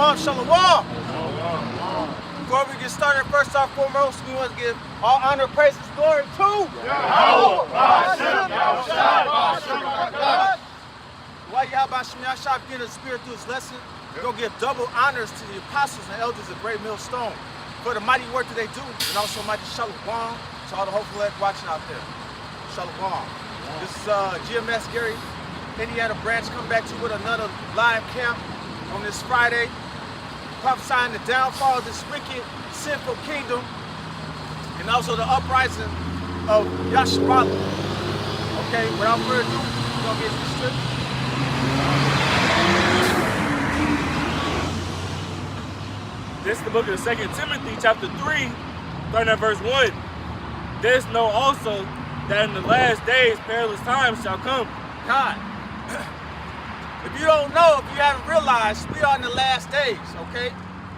Shalom, shalom. Before we get started, first off foremost, we want to give all honor, praise, and glory to Yahweh. While Yahweh Shem Yahshua getting the spirit through his lesson, we're going to give double honors to the apostles and elders of Great Millstone for the mighty work that they do, and also mighty shalom to all the hopeful watching out there. Shalom. This is GMS Gary, Indiana branch, come back to you with another live camp on this Friday, prophesying the downfall of this wicked, sinful kingdom, and also the uprising of Yasharala. Okay, without further ado, we're going to get this strip. This is the book of 2 Timothy, chapter 3, starting at verse 1. This know also that in the last days perilous times shall come. God, if you don't know, if you haven't realized, we are in the last days, okay?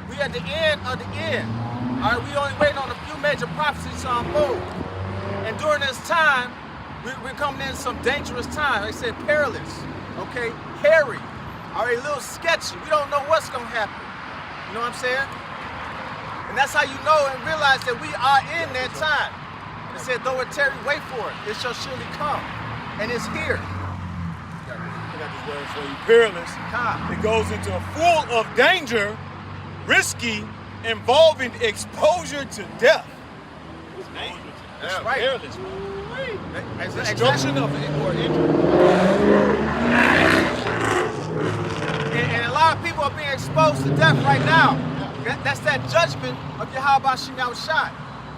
We at the end of the end. All right, we only waiting on a few major prophecies to unfold. And during this time, we're coming in some dangerous time. They said perilous, okay? Hairy, all right, a little sketchy. We don't know what's gonna happen. You know what I'm saying? And that's how you know and realize that we are in that time. It said, though it tarry, wait for it. It shall surely come. And it's here. I got this word for you, perilous. It goes into full of danger, risky, involving exposure to death. That's right. Perilous. Destruction of it or injury. And a lot of people are being exposed to death right now. That's that judgment of Yahweh Shem Yahshua.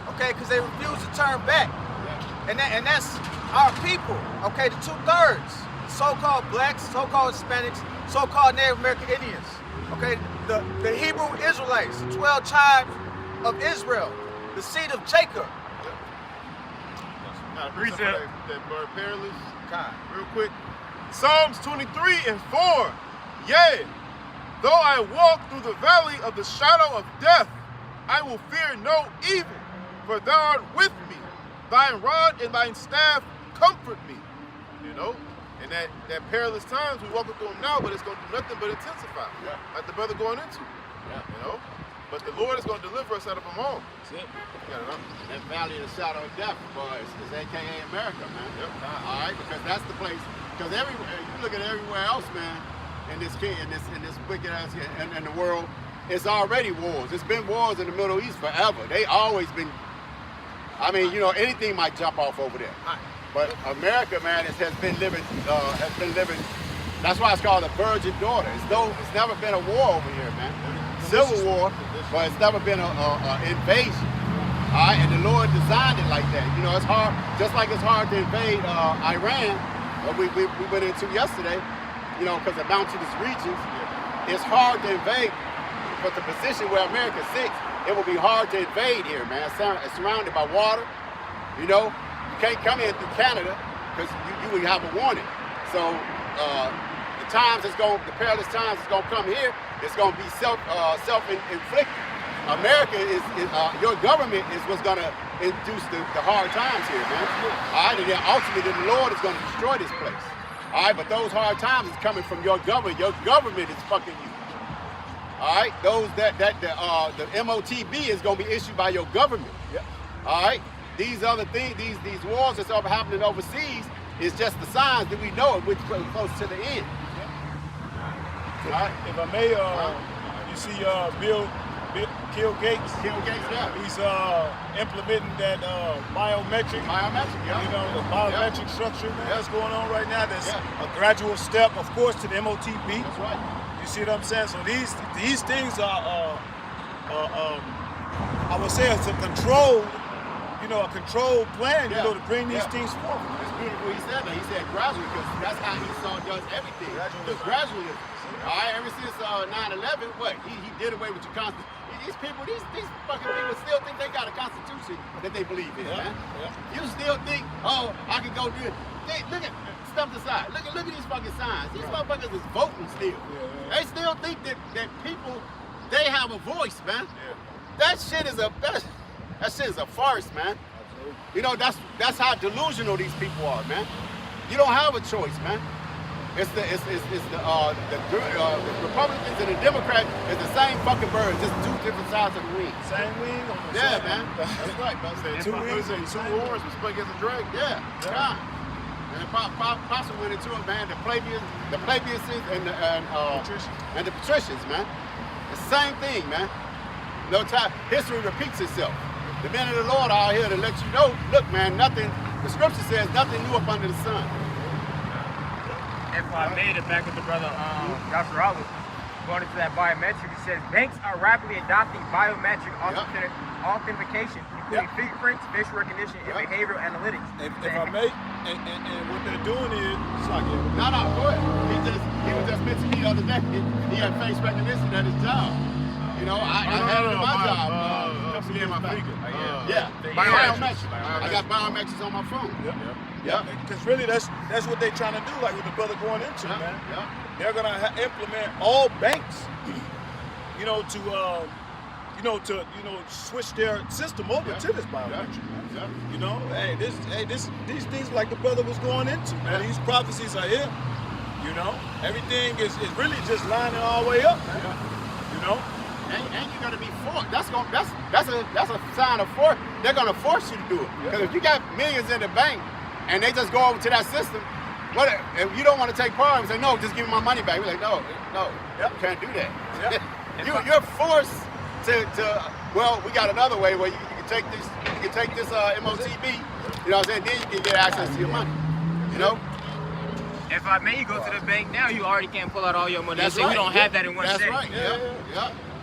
Okay, because they refuse to turn back. And that's our people, okay, the 2/3. So-called blacks, so-called Hispanics, so-called Native American Indians. Okay, the Hebrew Israelites, the 12 tribes of Israel, the seed of Jacob. Now, read that word perilous. God. Real quick. Psalms 23 and 4. Yea, though I walk through the valley of the shadow of death, I will fear no evil, for thou art with me. Thine rod and thine staff comfort me. You know? And that perilous times, we're walking through them now, but it's going to do nothing but intensify. Yeah. Like the brother going into. Yeah. You know? But the Lord is going to deliver us out of them all. That's it. You know? That valley of the shadow of death, boy, is AKA America, man. Yep. All right, because that's the place. Because everywhere you look at everywhere else, man, in this wicked ass in the world, it's already wars. It's been wars in the Middle East forever. They always been. I mean, you know, anything might jump off over there. But America, man, has been living. That's why it's called a virgin daughter. It's never been a war over here, man. Civil war, but it's never been an invasion. All right, and the Lord designed it like that. You know, it's hard, just like it's hard to invade Iran, what we went into yesterday, you know, because of mountainous regions. It's hard to invade, but the position where America sits, it will be hard to invade here, man. It's surrounded by water, you know. You can't come in through Canada because you will have a warning. So the perilous times is gonna come here. It's gonna be self-inflicted. America is your government is what's gonna induce the hard times here, man. All right, and then ultimately the Lord is gonna destroy this place. All right, but those hard times is coming from your government. Your government is fucking you. All right, the MOTB is gonna be issued by your government. Yeah. All right, these other things, these wars that's over happening overseas is just the signs that we know it. We're close to the end. If I may, you see Bill Gates. Bill Gates, yeah. He's implementing that biometric. Yeah. You know, the biometric structure that's going on right now. That's Yeah. a gradual step, of course, to the MOTB. That's right. You see what I'm saying? So these things are, I would say, it's a controlled plan, you know, to bring these things forward. It's beautiful he said that. He said gradually, because that's how Esau does everything. Gradually. All right, ever since 9/11, what? He did away with your constitution. These fucking people still think they got a constitution that they believe in, man. Yeah. You still think, oh, I can go do it. Look at stuff aside. Look at these fucking signs. These motherfuckers is voting still. They still think that people, they have a voice, man. That shit is a farce, man. You know, that's how delusional these people are, man. You don't have a choice, man. It's the Republicans and the Democrats is the same fucking birds, just two different sides of the wing. Same wing on the Yeah, same. man. That's right, bro. Two wings and two horns was playing against the dragon. Yeah, yeah. And the Apostle went into it, man. The plebeians and the patricians, man. The same thing, man. No time. History repeats itself. The men of the Lord are out here to let you know. Look, man, nothing. The scripture says nothing new up under the sun. If I made it back with the brother Dr. Oliver, going into that biometric, he says banks are rapidly adopting biometric authentication, including fingerprints, facial recognition, and behavioral analytics. If I may, and what they're doing is, it's like, No, go ahead. He was just mentioning the other day. He had face recognition at his job. You know, I had it at my job. My finger. Yeah, biometrics. I got biometrics on my phone. yeah, because really that's what they're trying to do, like with the brother going into, man. Yeah. They're gonna implement all banks, to switch their system over to this biometric. Yeah. You know, these things like the brother was going into, man. These prophecies are here. You know, everything is really just lining all the way up, man. You know. And you're gonna be forced. That's a sign of force. They're gonna force you to do it. Because if you got millions in the bank and they just go over to that system, what if you don't want to take part and say no, just give me my money back? We're like, no, you can't do that. You're forced to. Well, we got another way where you can take this. You can take this MOTB. You know what I'm saying? Then you can get access to your money. You know. If I may, you go to the bank now, you already can't pull out all your money. That's They say right. we don't have that in one That's day. right. Yeah.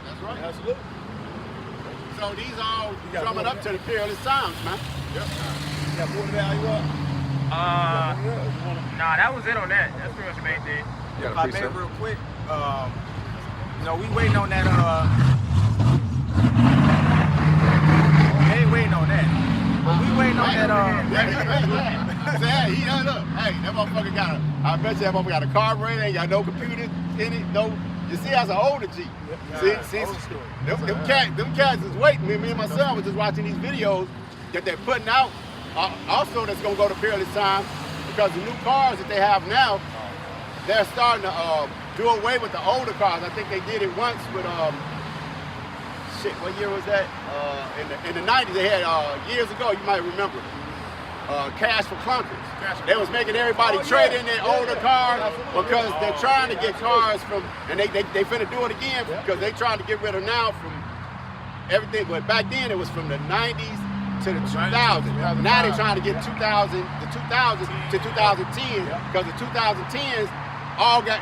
That's right. Absolutely. So these all drumming up to the peerless times, man. You got more than that, you up? Nah, that was it on that. That's pretty much the main thing. If I may real quick, we waiting on that, we ain't waiting on that. But we waiting on that, Say, look, hey, that motherfucker I bet you that motherfucker got a carburetor, ain't got no computers in it, you see, that's an older Jeep. See, them cats is waiting. Me and my son was just watching these videos that they're putting out. Also, that's gonna go to peerless time because the new cars that they have now, they're starting to do away with the older cars. I think they did it once with what year was that? In the 90s, they had years ago. You might remember. Cash for clunkers. They was making everybody trade in their older cars because they're trying to get cars from, and they finna do it again because they trying to get rid of now from everything. But back then it was from the 90s to the 2000s. Now they're trying to get 2000 to 2010 because the 2010s all got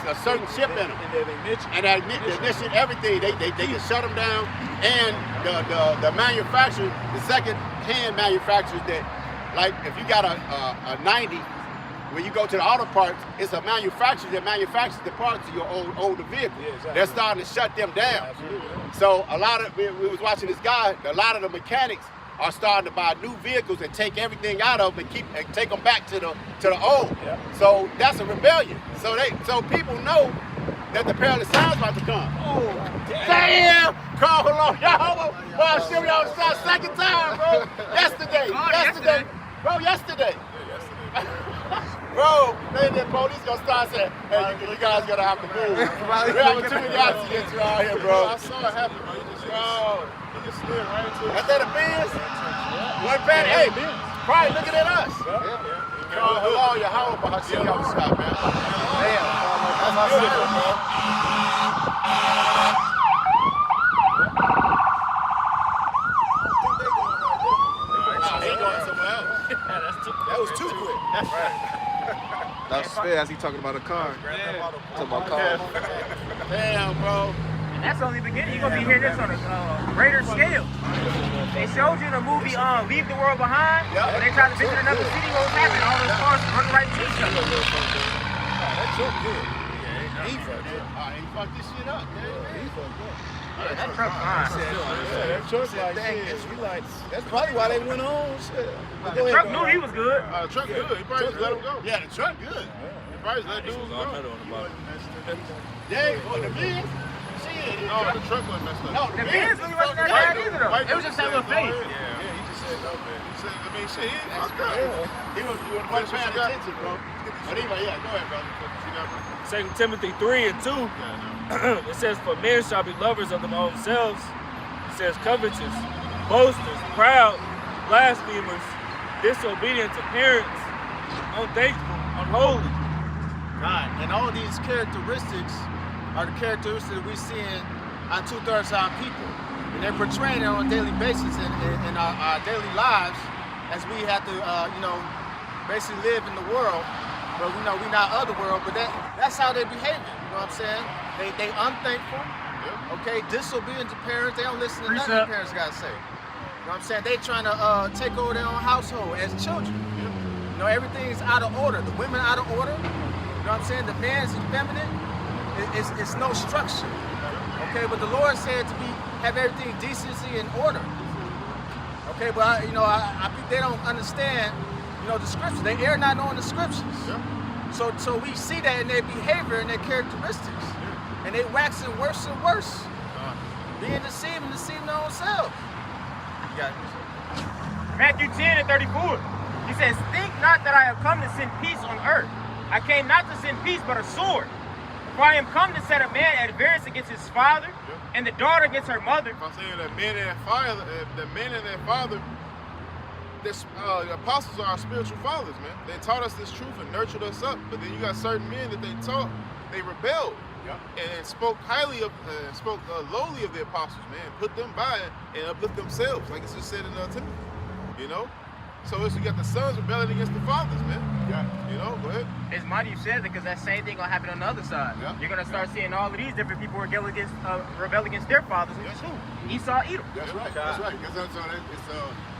a certain chip in them. And that ignition, everything, they can shut them down. And the manufacturers, the second-hand manufacturers that, like if you got a 90, when you go to the auto parts, it's a manufacturer that manufactures the parts of your older vehicle. Yeah, exactly. They're starting to shut them down. So we was watching this guy, a lot of the mechanics are starting to buy new vehicles and take everything out of them and take them back to the old. Yeah. So that's a rebellion. So people know that the perilous time's about to come. Oh, damn! Call along, y'all. Well, shit, we on the second time, bro. Yesterday. Bro, the police gonna start saying, hey, you guys gonna have to move. We have too many accidents around here, bro. I saw it happen, bro. He just slid right into it. Is that a Benz? One bad, hey, probably looking at us. Call along, your home, but I see y'all stop, man. Damn, that's beautiful, bro. That was too quick. That's fair as he talking about a car. Talking about cars. Damn, bro. And that's only the beginning. You're gonna be hearing this on a greater scale. They showed you in the movie Leave the World Behind. When they tried to visit another city, what was happening? All those cars running right into each other. That's so good. He fucked this shit up, man. Yeah, that truck fine. That truck like, that's probably why they went on. Shit. The truck knew he was good. The truck good. He probably just let him go. Yeah, the truck good. He probably just let dudes go. Yeah, well, the Benz, shit. No, the truck wasn't messed up. No, The Benz really wasn't that bad either, though. It was just that little face. Yeah, he just said no, man. He said, I mean, shit, he fucked up. He wasn't paying attention, bro. But anyway, yeah, go ahead, brother. See that, bro? 2 Timothy 3 and 2. It says, for men shall be lovers of their own selves. It says, covetous, boasters, proud, blasphemers, disobedient to parents, unthankful, unholy. God, and all these characteristics are the characteristics that we see in our 2/3 of our people. And they're portraying it on a daily basis in our daily lives as we have to, basically live in the world. But we know we're not of the world, but that's how they behave. You know what I'm saying? They unthankful, okay, disobedient to parents. They don't listen to nothing the parents got to say. You know what I'm saying? They trying to take over their own household as children. You know, everything's out of order. The women out of order. You know what I'm saying? The man's effeminate. It's no structure. Okay, but the Lord said to have everything decency and order. Okay, but I think they don't understand, the scriptures. They err not knowing the scriptures. So we see that in their behavior and their characteristics. And they waxing worse and worse. Being deceived and deceiving their own selves. You got it. Matthew 10 and 34. He says, think not that I have come to send peace on earth. I came not to send peace, but a sword. For I am come to set a man at variance against his father, and the daughter against her mother. If I'm saying that men and their father, the apostles are our spiritual fathers, man. They taught us this truth and nurtured us up. But then you got certain men that they taught, they rebelled. And spoke highly of, spoke lowly of the apostles, man. Put them by and uplift themselves, like it's just said in Timothy. So you got the sons rebelling against the fathers, man. Go ahead. It's mighty you said that, because that same thing gonna happen on the other side. You're gonna start seeing all of these different people rebel against their fathers, which is who? Esau, Edom. That's right. That's right. Because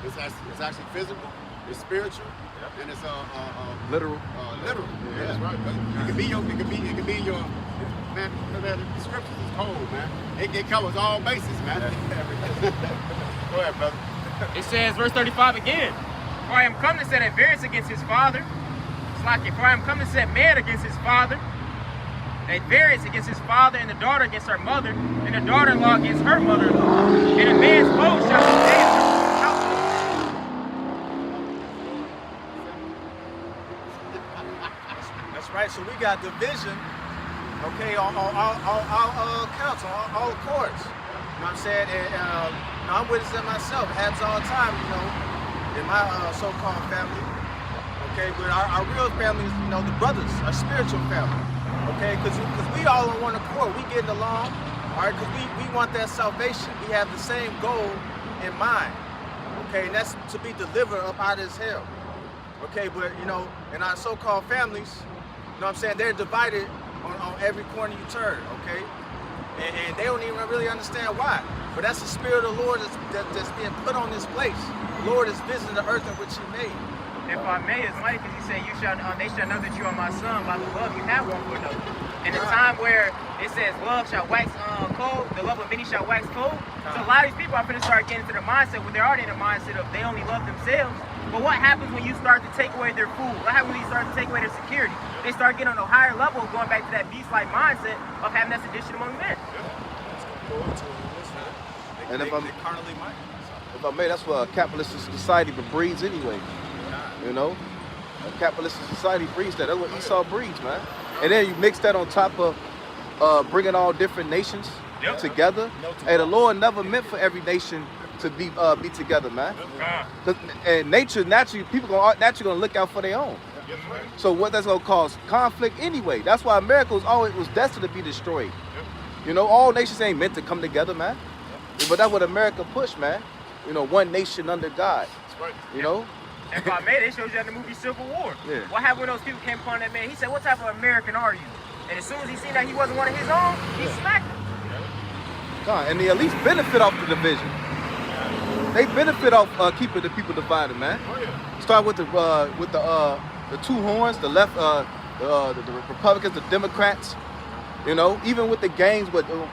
it's actually physical, it's spiritual, and it's Literal. literal. Yeah, that's right. It can be your man. The scriptures is cold, man. It covers all bases, man. Go ahead, brother. It says, verse 35 again. For I am come to set at variance against his father. It's like it. For I am come to set man against his father, at variance against his father, and the daughter against her mother, and the daughter-in-law against her mother-in-law. And a man's foe shall be named his household. That's right. So we got division, okay, on all accounts, on all accords. You know what I'm saying? And I'm witnessing myself. It happens all the time, in my so-called family. Okay, but our real family is, the brothers, our spiritual family. Okay, because we all on one accord. We getting along, all right, because we want that salvation. We have the same goal in mind. Okay, and that's to be delivered up out of this hell. Okay, but, in our so-called families, what I'm saying, they're divided on every corner you turn, okay? And they don't even really understand why. But that's the spirit of the Lord that's being put on this place. The Lord is visiting the earth in which He made. If I may, it's mighty because He said, they shall know that you are my son by the love you have one for another. In a time where it says love shall wax cold, the love of many shall wax cold. So a lot of these people are going to start getting into the mindset where they're already in the mindset of they only love themselves. But what happens when you start to take away their food? What happens when you start to take away their security? They start getting on a higher level of going back to that beast-like mindset of having that sedition among men. And if I may, that's what a capitalistic society breeds anyway. A capitalistic society breeds that. That's what Esau breeds, man. And then you mix that on top of bringing all different nations together. Hey, the Lord never meant for every nation to be together, man. And naturally, people naturally gonna look out for their own. So what that's gonna cause conflict anyway. That's why America was destined to be destroyed. All nations ain't meant to come together, man. But that's what America pushed, man. One nation under God. If I may, they showed you in the movie Civil War. Yeah. What happened when those people came upon that man? He said, what type of American are you? And as soon as he seen that he wasn't one of his own, he smacked him. And they at least benefit off the division. They benefit off keeping the people divided, man. Start with the two horns, the left, the Republicans, the Democrats. Even with the games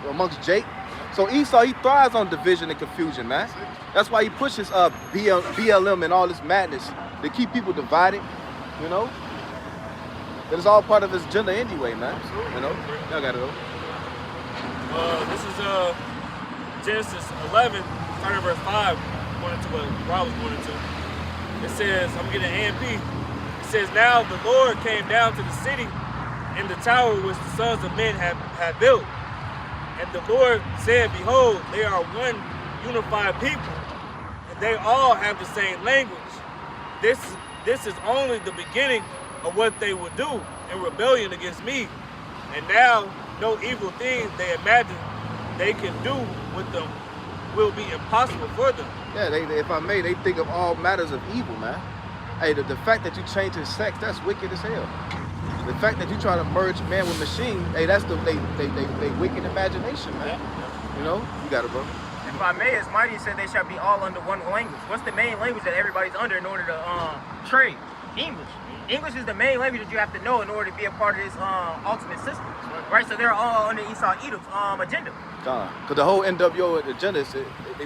amongst Jake. So Esau, he thrives on division and confusion, man. That's why he pushes BLM and all this madness to keep people divided. That is all part of his agenda anyway, man. Y'all gotta go. This is Genesis 11, starting verse 5, going into what Rob was going into. It says, I'm getting A and B. It It says, now the Lord came down to the city in the tower which the sons of men have built. And the Lord said, behold, they are one unified people, and they all have the same language. This is only the beginning of what they will do in rebellion against me. And now no evil thing they imagine they can do with them will be impossible for them. Yeah, if I may, they think of all matters of evil, man. Hey, the fact that you change his sex, that's wicked as hell. The fact that you try to merge man with machine, hey, that's they wicked imagination, man. You know, you got it, bro. If I may, as Mighty said, they shall be all under one language. What's the main language that everybody's under in order to trade? English. English is the main language that you have to know in order to be a part of this ultimate system, right? So they're all under Esau Edom's agenda. Because the whole NWO agenda is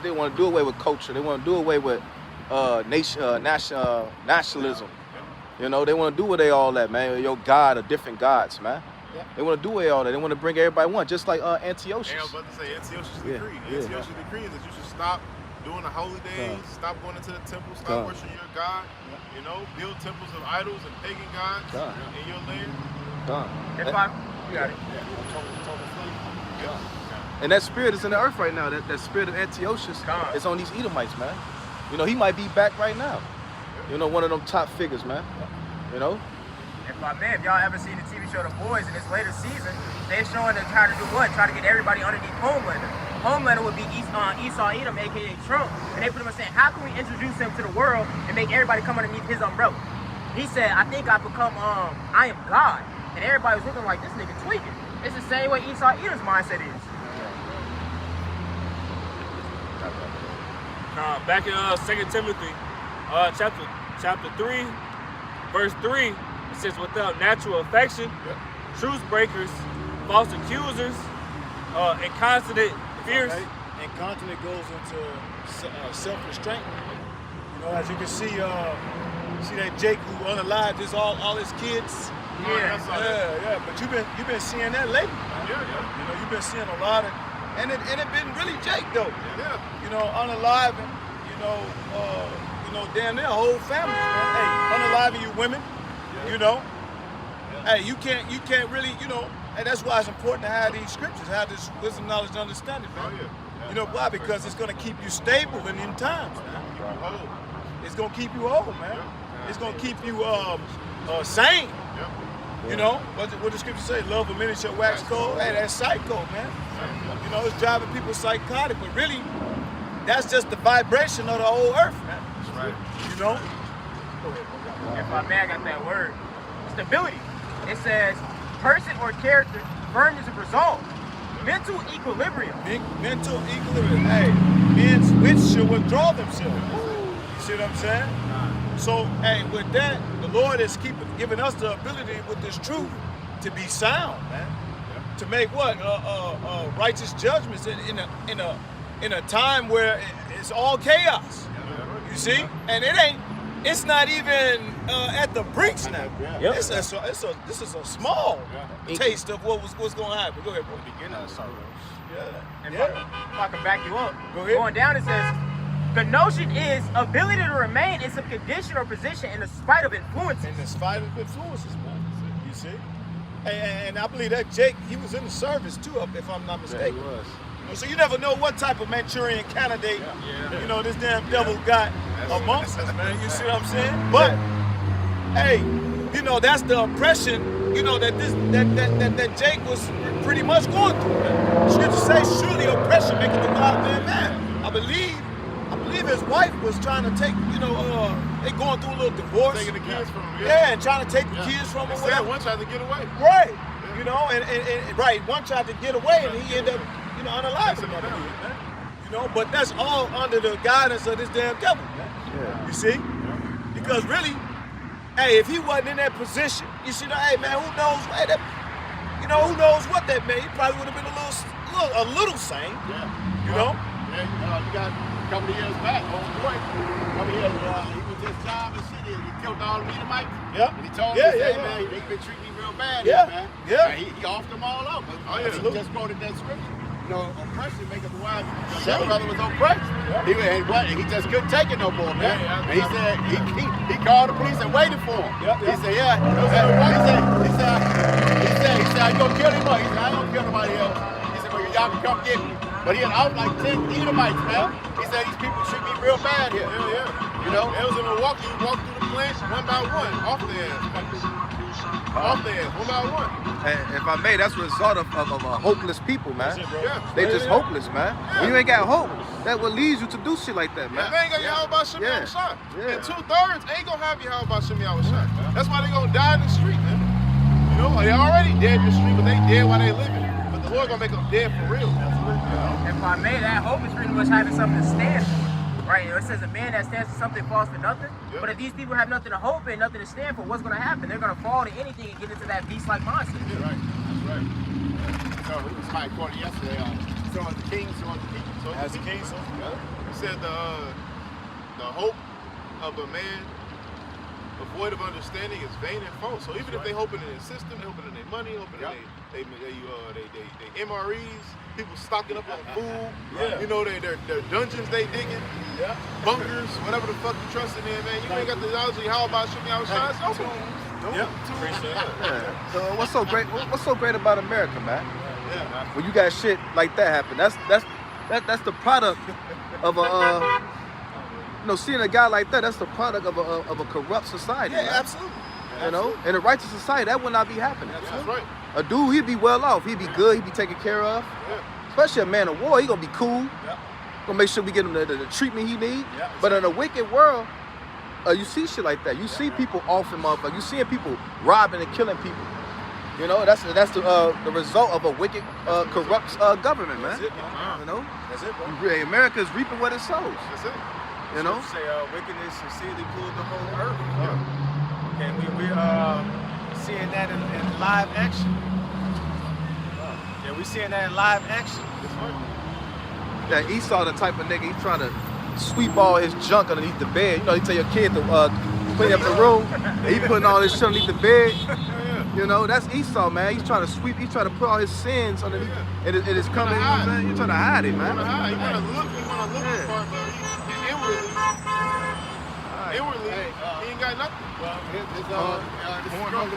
they want to do away with culture. They want to do away with nationalism. You know, they want to do away with all that, man. Your God or different gods, man. Yeah. They want to do away with all that. They want to bring everybody one, just like Antiochus. I was about to say Antiochus' Yeah, decree. yeah. Antiochus' decree is that you should stop doing the holy days, stop going into the temple, stop worshiping your God. You know, build temples of idols and pagan gods in your land. If I, you got it. And that spirit is in the earth right now. That spirit of Antiochus is on these Edomites, man. You know, he might be back right now. You know, one of them top figures, man. You know? If I may, if y'all ever seen the TV show The Boys in this later season, they're showing them how to do what? Try to get everybody underneath Homelander. Homelander would be Esau Edom, aka Trump. And they pretty much saying, how can we introduce him to the world and make everybody come underneath his umbrella? He said, I think I become, I am God. And everybody was looking like, this nigga tweaking. It's the same way Esau Edom's mindset is. Back in 2 Timothy, chapter 3, verse 3, it says, without natural affection, truce breakers, false accusers, incontinent, fierce. Okay. Incontinent goes into self-restraint. You know, as you can see that Jake who unalived all his kids. Yeah. But you've been seeing that lately. Yeah. You know, you've been seeing a lot of, and it been really Jake though. Yeah. You know, unaliving. Damn near whole families, man. Hey, unaliving you women. You know. Hey, you can't really, you know. And that's why it's important to have these scriptures, have this wisdom, knowledge, and understanding, man. You know why? Because it's going to keep you stable in them times, man. It's going to keep you whole, man. It's going to keep you sane. You know, what the scripture say? Love of many shall wax cold. Hey, that's psycho, man. You know, it's driving people psychotic, but really, that's just the vibration of the whole earth, man. That's right. You know? If I may, I got that word. Stability. It says, person or character, firmness of resolve, mental equilibrium. Mental equilibrium. Hey, men's wits shall withdraw themselves. You see what I'm saying? So, hey, with that, the Lord is giving us the ability with this truth to be sound, man. To make what? Righteous judgments in a time where it's all chaos. You see? And it's not even at the brinks now. Yep. This is a small taste of what's going to happen. Go ahead, bro. Beginning of sorrows. If I can back you up. Go ahead. Going down, it says, the notion is ability to remain in some condition or position in the spite of influences. In the spite of influences, man. You see? And I believe that Jake, he was in the service too, if I'm not mistaken. Yeah, he was. You know, so you never know what type of Manchurian candidate, you know, this damn devil got amongst us, man. You see what I'm saying? But, hey, you know, that's the oppression, you know, that Jake was pretty much going through. Man. Scripture says, surely oppression maketh the wild man mad. I believe his wife was trying to take, you know, they going through a little divorce. Taking the kids from him. Yeah, and trying to take the kids from him. Instead, one tried to get away. Right. You know, and right, one tried to get away and he ended up, you know, unaliving him. You know, but that's all under the guidance of this damn devil, man. Yeah. You see? Because really, hey, if he wasn't in that position, you see, hey man, who knows? Hey, that, you know, who knows what that meant? He probably would have been a little sane. Yeah. You know? Yeah, you got a couple of years back, old boy. He was just job and shit. He killed all the Edomites. Yep. And he told Yeah, me, yeah, hey, yeah. man, they been treating me real bad Yeah, here, man. yeah. He offed them all up. But he absolutely. just quoted that scripture. oppression make us wise. That brother was oppressed. He just couldn't take it no more, man. And he said he called the police and waited for him. He said, yeah. He said, I gonna kill him. He said, I ain't gonna kill nobody else. He said, well, y'all can come get me. But he had out like 10 Edomites, man. He said these people treat me real bad here. You know? It was in Milwaukee. You walk through the plant one by one, off the ass. Off the ass, one by one. And if I may, that's a result of a hopeless people, man. Yeah. They just hopeless, man. When you ain't got hope, that what leads you to do shit like that, man. They ain't got Yahweh Shimmy Yeah. shot. Yeah. And 2/3 ain't gonna have Yahweh Shimmy shot. That's why they gonna die in the street, man. You know, they already dead in the street, but they dead while they living. But the Lord gonna make them dead for real. If I may, that hope is pretty much having something to stand for. Right? It says a man that stands for something falls for nothing. Yep. But if these people have nothing to hope and nothing to stand for, what's going to happen? They're going to fall to anything and get into that beast-like mindset. Yeah, right. That's right. So it was my quote yesterday. So as the king, so as the people. So as the king, so he said the hope of a man void of understanding is vain and false. So even if they hoping in their system, they hoping in their money, hoping in they MREs, people stocking up on food. You know, their dungeons they digging, bunkers, whatever the fuck you trusting in, man. You ain't got the knowledge of how about Shimmy outside. So what's so great? What's so great about America, man? When you got shit like that happen, that's the product of a seeing a guy like that. That's the product of a corrupt society. Yeah, man. absolutely. You know, in a righteous society, that would not be happening. That's right. A dude, he'd be well off. He'd be good. He'd be taken care of. Especially a man of war, he gonna be cool. Gonna make sure we get him the treatment he need. But in a wicked world, you see shit like that. You see people off and motherfuckers. You seeing people robbing and killing people. You know, that's the result of a wicked, corrupt government, man. That's it, man. You know, That's it, bro. America is reaping what it sows. That's it. You know. Say wickedness exceedingly cooled the whole earth. Okay, we're seeing that in live action. Yeah, we're seeing that in live action. That Esau, the type of nigga, he's trying to sweep all his junk underneath the bed. You know, he tell your kid to clean up the room. And he putting all his shit underneath the bed. You know, that's Esau, man. He's trying to sweep. He's trying to put all his sins underneath. It is coming. You know what I'm saying? He's trying to hide it, man. He wanna look the part, but inwardly, he ain't got nothing. The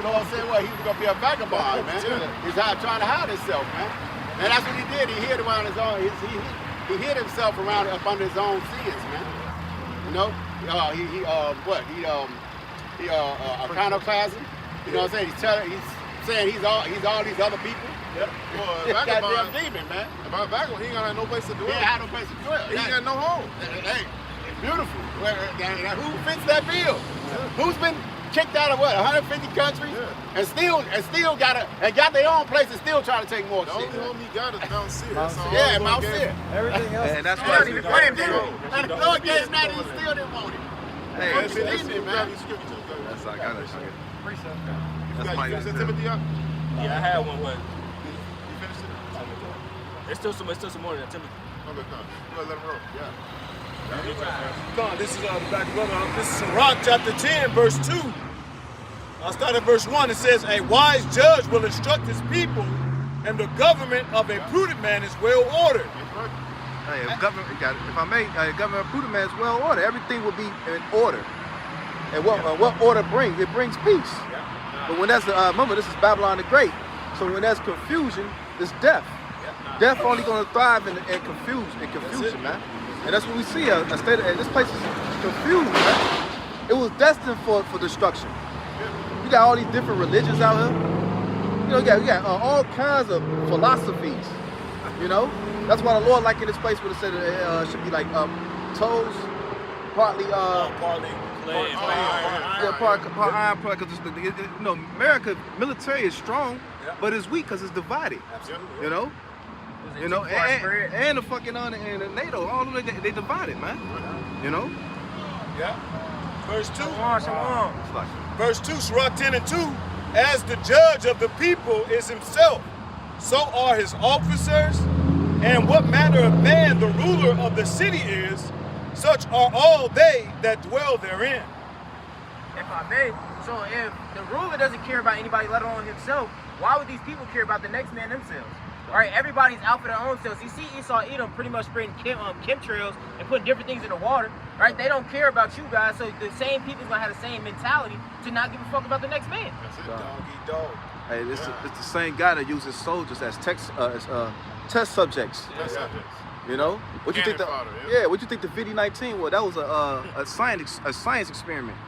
Lord said, well, he was going to be a vagabond, man. He's trying to hide himself, man. And that's what he did. He hid around his own. He hid himself up under his own sins, man. You know, iconoclasm. You know what I'm saying? He's saying he's all these other people. Well, He's vagabond, goddamn demon, man. about vagabond, he ain't got no place to dwell. He ain't had no place to dwell. He ain't got no home. Hey, it's beautiful. Who fits that bill? Who's been kicked out of 150 countries and still got their own place and still trying to take more The shit? only home he got is Mount Seir. That's all Yeah, the Lord Mount gave Seir. him. Everything else. And that's They why. don't even claim that. And the Lord gave him that and he still didn't want it. Hey, Let's Believe see, me, we man. got these scriptures. that's I got that shit. You That's got you finished Timothy up? Yeah, I had one, but You finished it? there's still some more than Timothy. Okay, come on. You gotta let him roll. Come on, this is the back brother. This is Sirach chapter 10, verse 2. I'll start at verse 1. It says, a wise judge will instruct his people, and the government of a prudent man is well ordered. Hey, if I may, government prudent man is well ordered. Everything will be in order. And what order brings? It brings peace. But when that's remember, this is Babylon the Great. So when there's confusion, there's death. Death only going to thrive in confusion, man. And that's what we see. A state of, this place is confused, man. It was destined for destruction. You got all these different religions out here. You know, you got all kinds of philosophies. You know, that's why the Lord, like in this place, would have said it should be like toes, partly Clay, part iron, part because America military is strong, but it's weak because it's divided. You know, and the fucking and the NATO, all of them, they divided, man. You know. Verse 2. Come on. Verse 2, Sirach 10 and 2. As the judge of the people is himself, so are his officers, and what manner of man the ruler of the city is, such are all they that dwell therein. If I may, so if the ruler doesn't care about anybody, let alone himself, why would these people care about the next man themselves? right? Everybody's out for their own selves. You see Esau Edom pretty much spreading chemtrails and putting different things in the water, right? They don't care about you guys, so the same people's gonna have the same mentality to not give a fuck about the next man. That's it, dog eat dog. Hey, it's the same guy that uses soldiers as test subjects. You know, what you think the what you think the VD-19 was? That was a science experiment.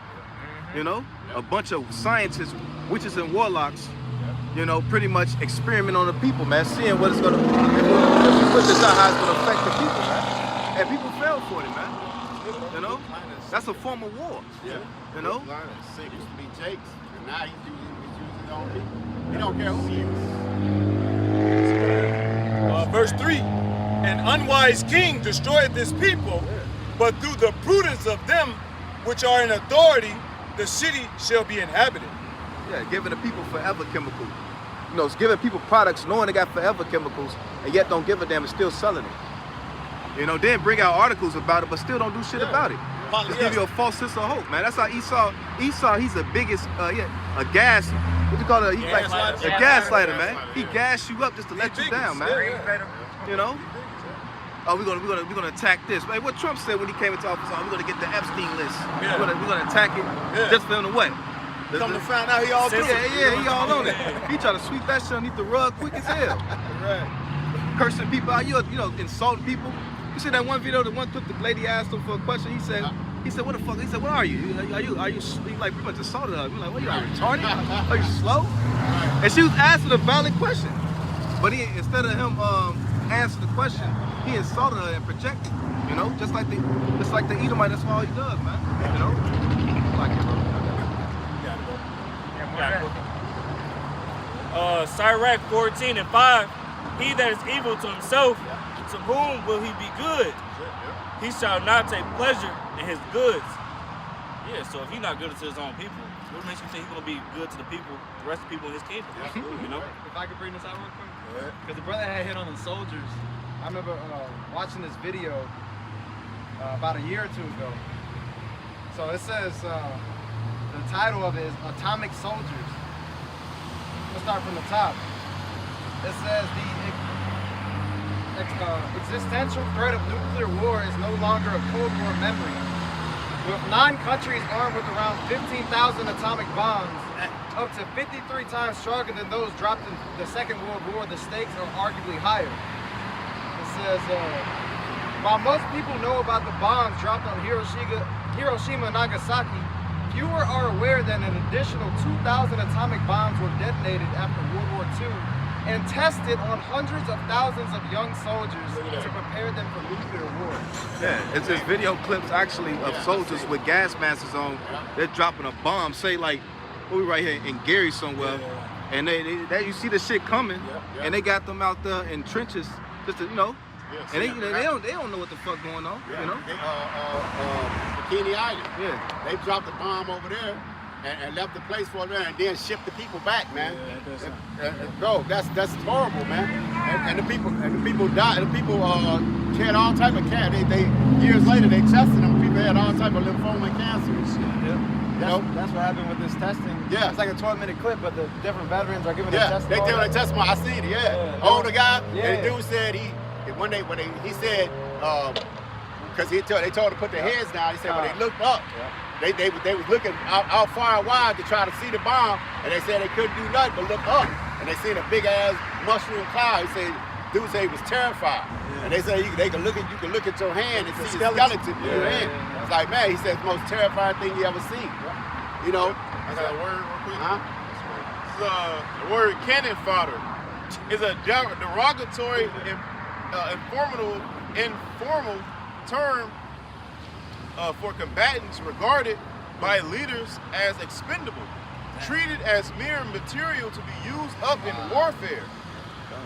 You know, a bunch of scientists, witches and warlocks, you know, pretty much experiment on the people, man, seeing what it's gonna, if you put this out, how it's gonna affect the people, man. And people fell for it, man. You know, that's a form of war. Yeah. You know. It used to be Jake's, and now he's using his own people. He don't care who he is. Verse 3, an unwise king destroyed this people, but through the prudence of them which are in authority, the city shall be inhabited. Yeah, giving the people forever chemicals. You know, it's giving people products knowing they got forever chemicals and yet don't give a damn and still selling it. You know, then bring out articles about it, but still don't do shit about it. Just give you a false sense of hope, man. That's how Esau, he's the biggest, a gas, what you call it? He's like a gaslighter, man. He gas you up just to let you down, man. You know? Oh, we're gonna attack this. Hey, what Trump said when he came into office, we're gonna get the Epstein list. Yeah. We're gonna attack it just for him to what? Come to find out he all through it. Yeah, he all on it. He try to sweep that shit underneath the rug quick as hell. Right. Cursing people out, you know, insulting people. You see that one video, the one clip the lady asked him for a question, he said, what the fuck? He said, what are you? Are you he like pretty much assaulted her. We're like, what, you are retarded? Are you slow? And she was asking a valid question. But he, instead of him answering the question, he insulted her and projected. You know, just like the Edomite, that's all he does, man. You know? Like it, bro. Sirach 14:5. He that is evil to himself, to whom will he be good? He shall not take pleasure in his goods. Yeah, so if he's not good to his own people, what makes you think he's gonna be good to the people, the rest of the people in his kingdom? You know? If I could bring this out real quick, because the brother had hit on the soldiers. I remember watching this video about a year or two ago. So it says the title of it is Atomic Soldiers. Let's start from the top. It says the existential threat of nuclear war is no longer a Cold War memory. With 9 countries armed with around 15,000 atomic bombs, up to 53 times stronger than those dropped in the Second World War, the stakes are arguably higher. It says, while most people know about the bombs dropped on Hiroshima and Nagasaki, fewer are aware that an additional 2,000 atomic bombs were detonated after World War II and tested on hundreds of thousands of young soldiers to prepare them for nuclear war. Yeah, it's just video clips actually of soldiers with gas masks on. They're dropping a bomb, say like, we right here in Gary somewhere, and they you see the shit coming, and they got them out there in trenches, just to, you know, and they don't know what the fuck going on, you know. Bikini Island. Yeah. They dropped the bomb over there and left the place for them and then shipped the people back, man. Bro, that's horrible, man. And the people died. The people had all type of cancer. They years later they tested them. People had all type of lymphoma and cancer and shit. That's what happened with this testing. Yeah. It's like a 12-minute clip, but the different veterans are giving their testimony. They giving their testimony. I seen it, Older guy, and the dude said he said, because they told him to put their heads down, he said when they looked up, they was looking out far and wide to try to see the bomb, and they said they couldn't do nothing but look up, and they seen a big ass mushroom cloud. He said, dude said he was terrified, and they said you can look at your hand and see the skeleton in your hand. It's like, man, he said it's the most terrifying thing you ever seen. You know. I got a word real quick. The word cannon fodder is a derogatory, informal term for combatants regarded by leaders as expendable, treated as mere material to be used up in warfare.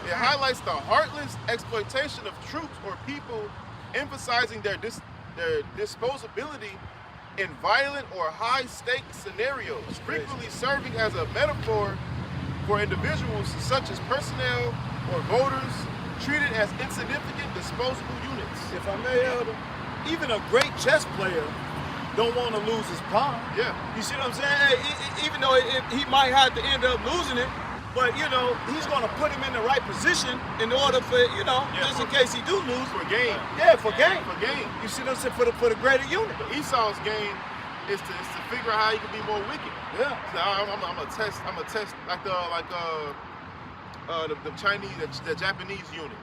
It highlights the heartless exploitation of troops or people, emphasizing their disposability in violent or high-stakes scenarios, frequently serving as a metaphor for individuals such as personnel or voters treated as insignificant disposable units. If I may, Elder, even a great chess player don't want to lose his pawn. Yeah. You see what I'm saying? Hey, even though he might have to end up losing it, But you know, he's gonna put him in the right position in order for just in case he do lose. For game. Yeah, for game. For game. You see what I'm saying? For the greater unit. But Esau's game is to figure out how he can be more wicked. Yeah. So I'm a test like the Chinese, the Japanese unit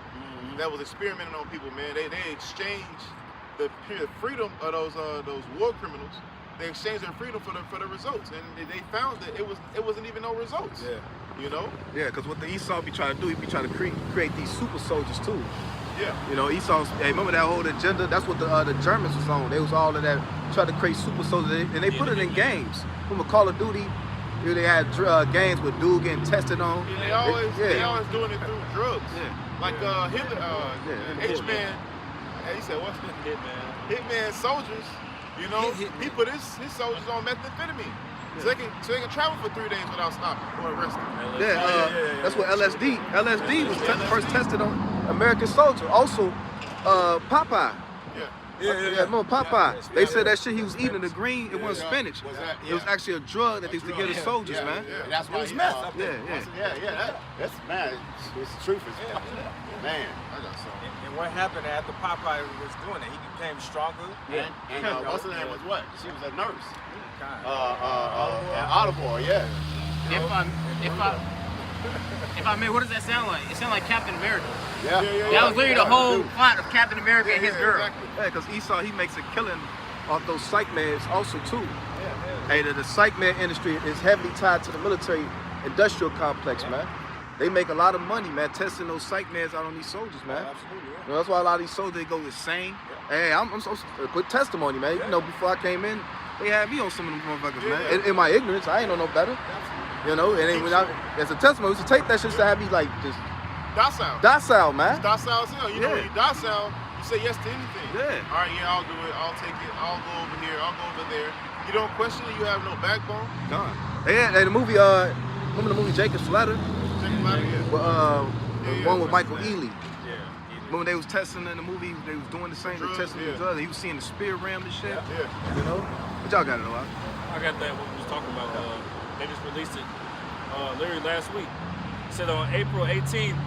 that was experimenting on people, man. They exchanged the freedom of those war criminals. They exchanged their freedom for the results, and they found that it wasn't even no results. Yeah. You know. Yeah, because what the Esau be trying to do, he be trying to create these super soldiers too. Yeah. You know, Esau's. Hey, remember that whole agenda? That's what the Germans was on. They was all of that, trying to create super soldiers, and they put it in games. Remember Call of Duty? They had games with dude getting tested on. And they always doing it through drugs. Yeah. Like Hitler, H-Man. He said what's Hitman soldiers. You know, he put his soldiers on methamphetamine. So they can travel for 3 days without stopping or arrested. That's what LSD. LSD was first tested on American soldier. Also, Popeye. Remember Popeye? They said that shit he was eating in the green. It wasn't spinach. It was actually a drug that they used to give the soldiers, man. And that's why It was meth. That's man. It's the truth. Man. And what happened after Popeye was doing it? He became stronger. Yeah. And what's her name was what? She was a nurse. Audubon, yeah. If I may, what does that sound like? It sounds like Captain America. Yeah. That was literally the whole plot of Captain America and his girl. Exactly. Yeah, because Esau, he makes a killing off those psych meds also too. Hey, the psych med industry is heavily tied to the military industrial complex, man. They make a lot of money, man, testing those psych meds out on these soldiers, man. Absolutely. You know, that's why a lot of these soldiers, they go insane. Hey, I'm so good testimony, man. You know, before I came in, they had me on some of them motherfuckers, man. In my ignorance, I ain't know no better. You know, and then when as a testimony, we used to take that shit to have me like just docile, man. Docile as hell. You know, when you docile, you say yes to anything. Yeah. All right, yeah, I'll do it. I'll take it. I'll go over here. I'll go over there. You don't question it. You have no backbone. Gone. Hey, the movie, remember the movie Jacob's Ladder? One with Michael Ealy. Remember they was testing in the movie, they was doing the same, they testing the drugs. He was seeing the spirit realm and shit. You know? But y'all got it all. I got that what we was talking about. They just released it literally last week. It said on April 18th,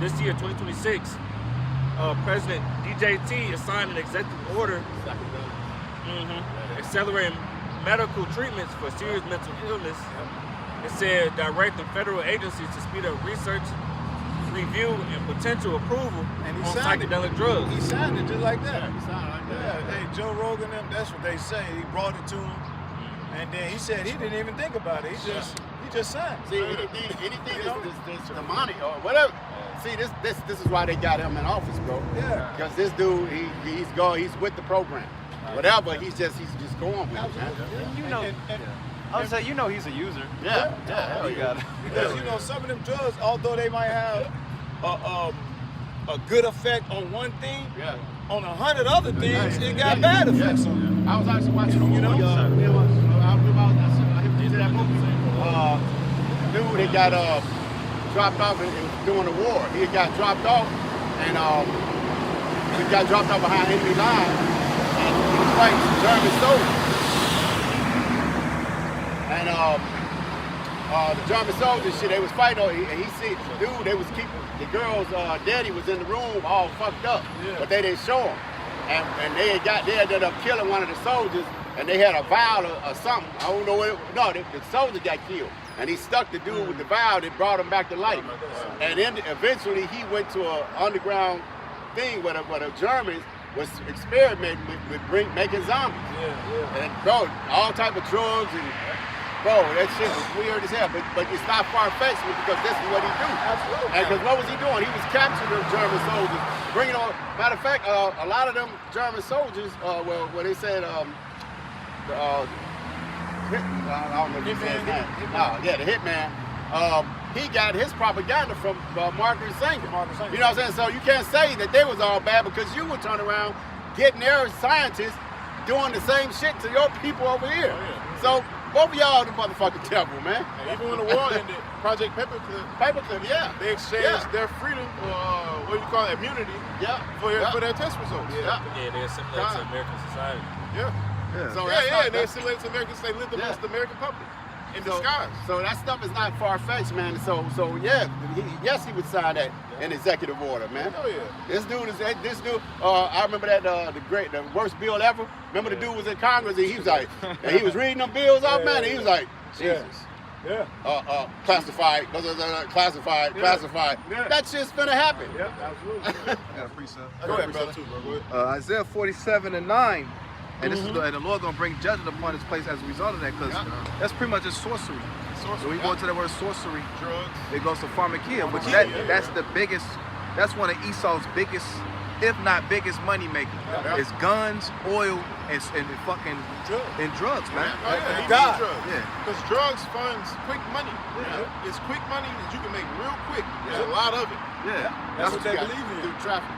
this year, 2026, President DJT signed an executive order accelerating medical treatments for serious mental illness. It said directing federal agencies to speed up research, review, and potential approval on psychedelic drugs. He signed it just like that. He signed it like that. Yeah. Hey, Joe Rogan, that's what they say. He brought it to him, and then he said he didn't even think about it. He just signed. See, anything that's demonic or whatever. See, this is why they got him in office, bro. Yeah. Because this dude, he's with the program. Whatever, he's just going with it, man. You know, I would say he's a user. Yeah. You got it. Because some of them drugs, although they might have a good effect on one thing, on 100 other things, it got bad effects on them. I was actually watching a movie. That movie. Dude, he got dropped off during the war. He got dropped off, and he got dropped off behind enemy lines, and he was fighting some German soldiers. And the German soldiers, shit, they was fighting. And he see, dude, they was keeping the girl's daddy was in the room all fucked up, but they didn't show him. And they ended up killing one of the soldiers, and they had a vial or something. I don't know what it was. No, the soldier got killed. And he stuck the dude with the vial that brought him back to life. And then eventually he went to an underground thing where the Germans was experimenting with making zombies. And bro, all type of drugs and bro, that shit was weird as hell. But it's not far-fetched because this is what he do. Absolutely. And because what was he doing? He was capturing them German soldiers, bringing on. Matter of fact, a lot of them German soldiers, what they said, I don't know if you said his name. The hitman. He got his propaganda from Margaret Sanger. You know what I'm saying? So you can't say that they was all bad because you would turn around getting their scientists doing the same shit to your people over here. So both of y'all the motherfucking devil, man. And even when the war ended, Project Paperclip, they exchanged their freedom, what do you call it, immunity, for their test results. They assimilated to American society. So they assimilated to American society, lived amongst the American public. in disguise. So that stuff is not far-fetched, man. So yeah, yes, he would sign that in executive order, man. Oh yeah. This dude. I remember that the worst bill ever. Remember the dude was in Congress and he was like, and he was reading them bills off, man. And he was like, Jesus. Yeah. Classified. Yeah. That shit's gonna happen. Yeah, absolutely. Go ahead, brother. Isaiah 47:9, and this is and the Lord gonna bring judgment upon this place as a result of that, because that's pretty much just sorcery. So we go to the word sorcery, drugs. it goes to pharmakia, which that's the biggest. That's one of Esau's biggest, if not biggest, money maker. It's guns, oil, and fucking drugs, man. Oh yeah, he God. needs drugs. Yeah. Because drugs funds quick money. It's quick money that you can make real quick. There's a lot of it. Yeah, That's what they got believe in. Through traffic.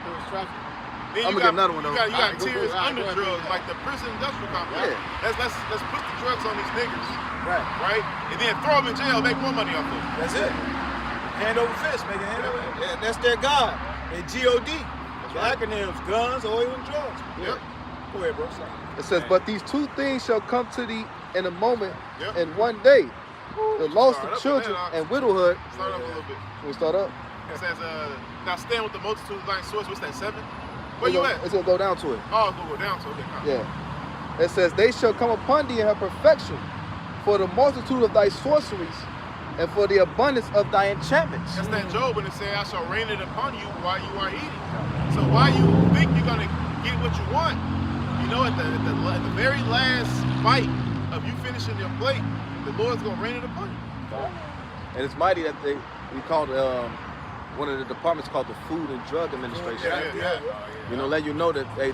Then I'm you gonna get got, another one, though. You got Go tiers ahead. under Go ahead. drugs, like the prison industrial complex. Yeah. Let's put the drugs on these niggas, Right. right? And then throw them in jail, make more money off of them. That's it. Hand over fist, make a hand over. That's their God. And G-O-D. The acronyms: guns, oil, and drugs. Yep. Go ahead, bro. Sorry. It says, but these two things shall come to thee in a moment, Yep. in one day. The loss Start of up children with that, and widowhood. Start up a little bit. We start up. It says, now stand with the multitude of thine source. What's that, 7? Where you at? It's gonna go down to it. Oh, it's gonna go down, so okay. Come. Yeah. It says, they shall come upon thee in her perfection, for the multitude of thy sorceries, and for the abundance of thy enchantments. That's that Job when it said, I shall rain it upon you while you are eating. So why you think you're gonna get what you want? You know, at the very last bite of you finishing your plate, the Lord's gonna rain it upon you. And it's mighty that we called one of the departments called the Food and Drug Administration. Yeah. You know, let you know that the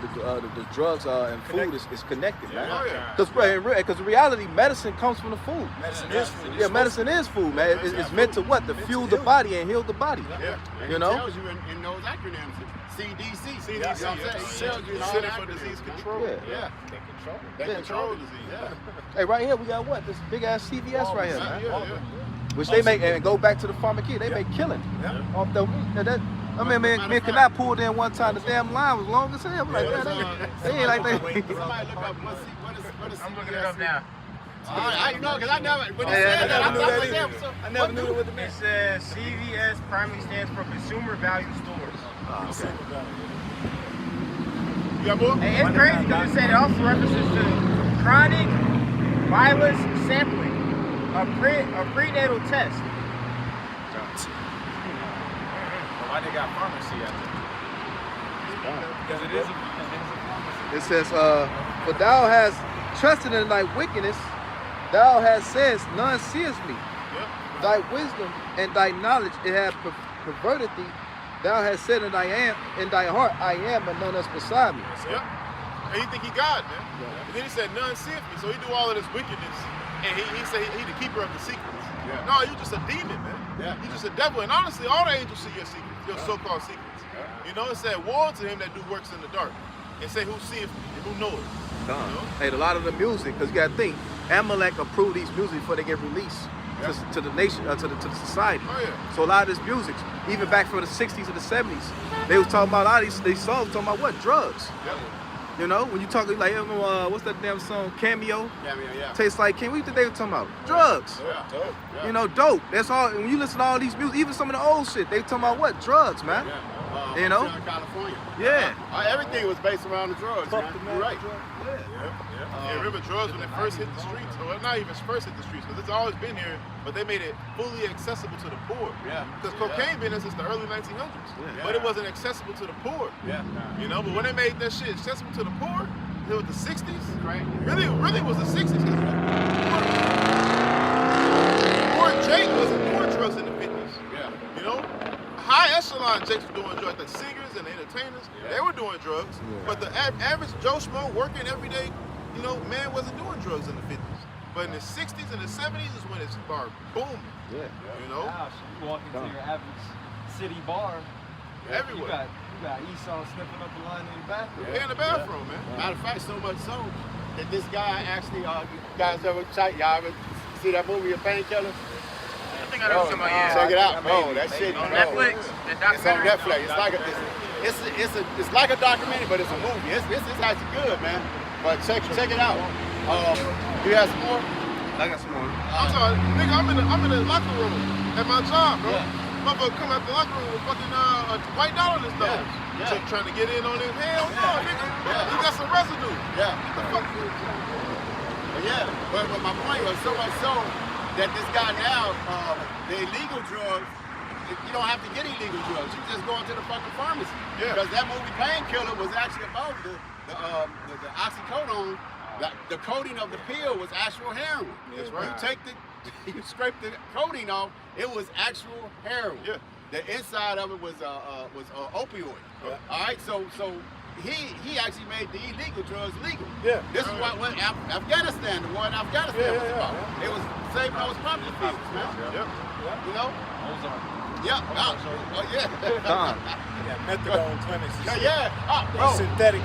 drugs and food is connected, man. Oh, yeah. Because in reality, medicine comes from the food. Medicine is food. Yeah, medicine is food, man. It's meant to what? To fuel the body and heal the body. Yeah. You It know? tells you in those acronyms, CDC. CDC, You know what I'm saying? It tells you in all Center the for acronyms, Disease man. Control. Yeah. They control disease. Yeah. Hey, right here we got what? This big ass CVS right here, man. Yeah. Which they make, and go back to the pharmacia, they make killing off the weed. I mean, me and Kanat pulled in one time, the damn line was long as hell. I'm like, man, they ain't like they. Somebody look up what is I'm looking it up now. All right, I know, because I never, when you Yeah, said that, I thought it was them. So, I never knew what the It says CVS primarily stands for Consumer Value Stores. You got more? Hey, it's crazy because it said it also references to chronic violence sampling, a prenatal test. Why they got pharmacy out there? Because it is a It says, for thou hast trusted in thy wickedness, thou hast said, none seeth me. Thy wisdom and thy knowledge it hath perverted thee. Thou hast said in thy heart, I am, and none else beside me. Yep. And he think he God, man. And then he said, none seeth me. So he do all of this wickedness. And he said he the keeper of the secrets. Yeah. No, you just a demon, man. Yeah. You just a devil. And honestly, all the angels see your secrets, your so-called secrets. You know, it said, woe to him that do works in the dark. And say, who seeth me and who knoweth. Done. Hey, a lot of the music, because you got to think, Amalek approved these music before they get released to the nation, to the society. Oh, yeah. So a lot of this music, even back from the 60s and the 70s, they was talking about a lot of these songs talking about what? Drugs. Yep. You know, when you talk like, what's that damn song? Cameo? Yeah. Tastes like Cameo. What do you think they were talking about? Drugs. Yeah. You know, dope. That's all. When you listen to all these music, even some of the old shit, they talking about what? Drugs, man. You know? California. Yeah. Everything was based around the drugs, man. You're right. Yeah, remember drugs when they first hit the streets, or not even first hit the streets, because it's always been here, but they made it fully accessible to the poor. Yeah. Because cocaine been here since the early 1900s, but it wasn't accessible to the poor. Yeah. You know, but when they made that shit accessible to the poor, it was the 60s. Right. Really was the 60s. Poor Jake wasn't doing drugs in the 50s. Yeah. You know? High echelon Jakes were doing drugs, like singers and entertainers, they were doing drugs, but the average Joe Schmo working every day, you know, man wasn't doing drugs in the 50s. But in the 60s and the 70s is when it started booming. Yeah. You know? Gosh, you walk into your average city bar, Everywhere. you got Esau sniffing up the line in the bathroom. Yeah, in the bathroom, man. Matter of fact, so much so that this guy actually, you guys ever y'all ever see that movie, A Painkiller? I think I know somebody Check it out, bro. That shit. On bro. Netflix, the It's on documentary. Netflix. It's like a documentary, but it's a movie. It's actually good, man. But check it out. You have some more? I got some more. I'm sorry, nigga. I'm in the locker room at my job, bro. Motherfucker come out the locker room with fucking white dollar in his nose. So trying to get in on his hell no, nigga. He got some residue. Yeah. Get the fuck. But my point was so much so that this guy now, the illegal drugs, you don't have to get illegal drugs. You just go into the fucking pharmacy. Yeah. Because that movie Painkiller was actually about the oxycodone. The coating of the pill was actual heroin. That's right. You scrape the coating off, it was actual heroin. Yeah. The inside of it was opioid. Yeah. All right, so he actually made the illegal drugs legal. Yeah. This is what Afghanistan, the war in Afghanistan was about. It was saving those poppy fields, man. Yep. You know? Yeah. Methadone clinics. Yeah. Oh, bro. Synthetic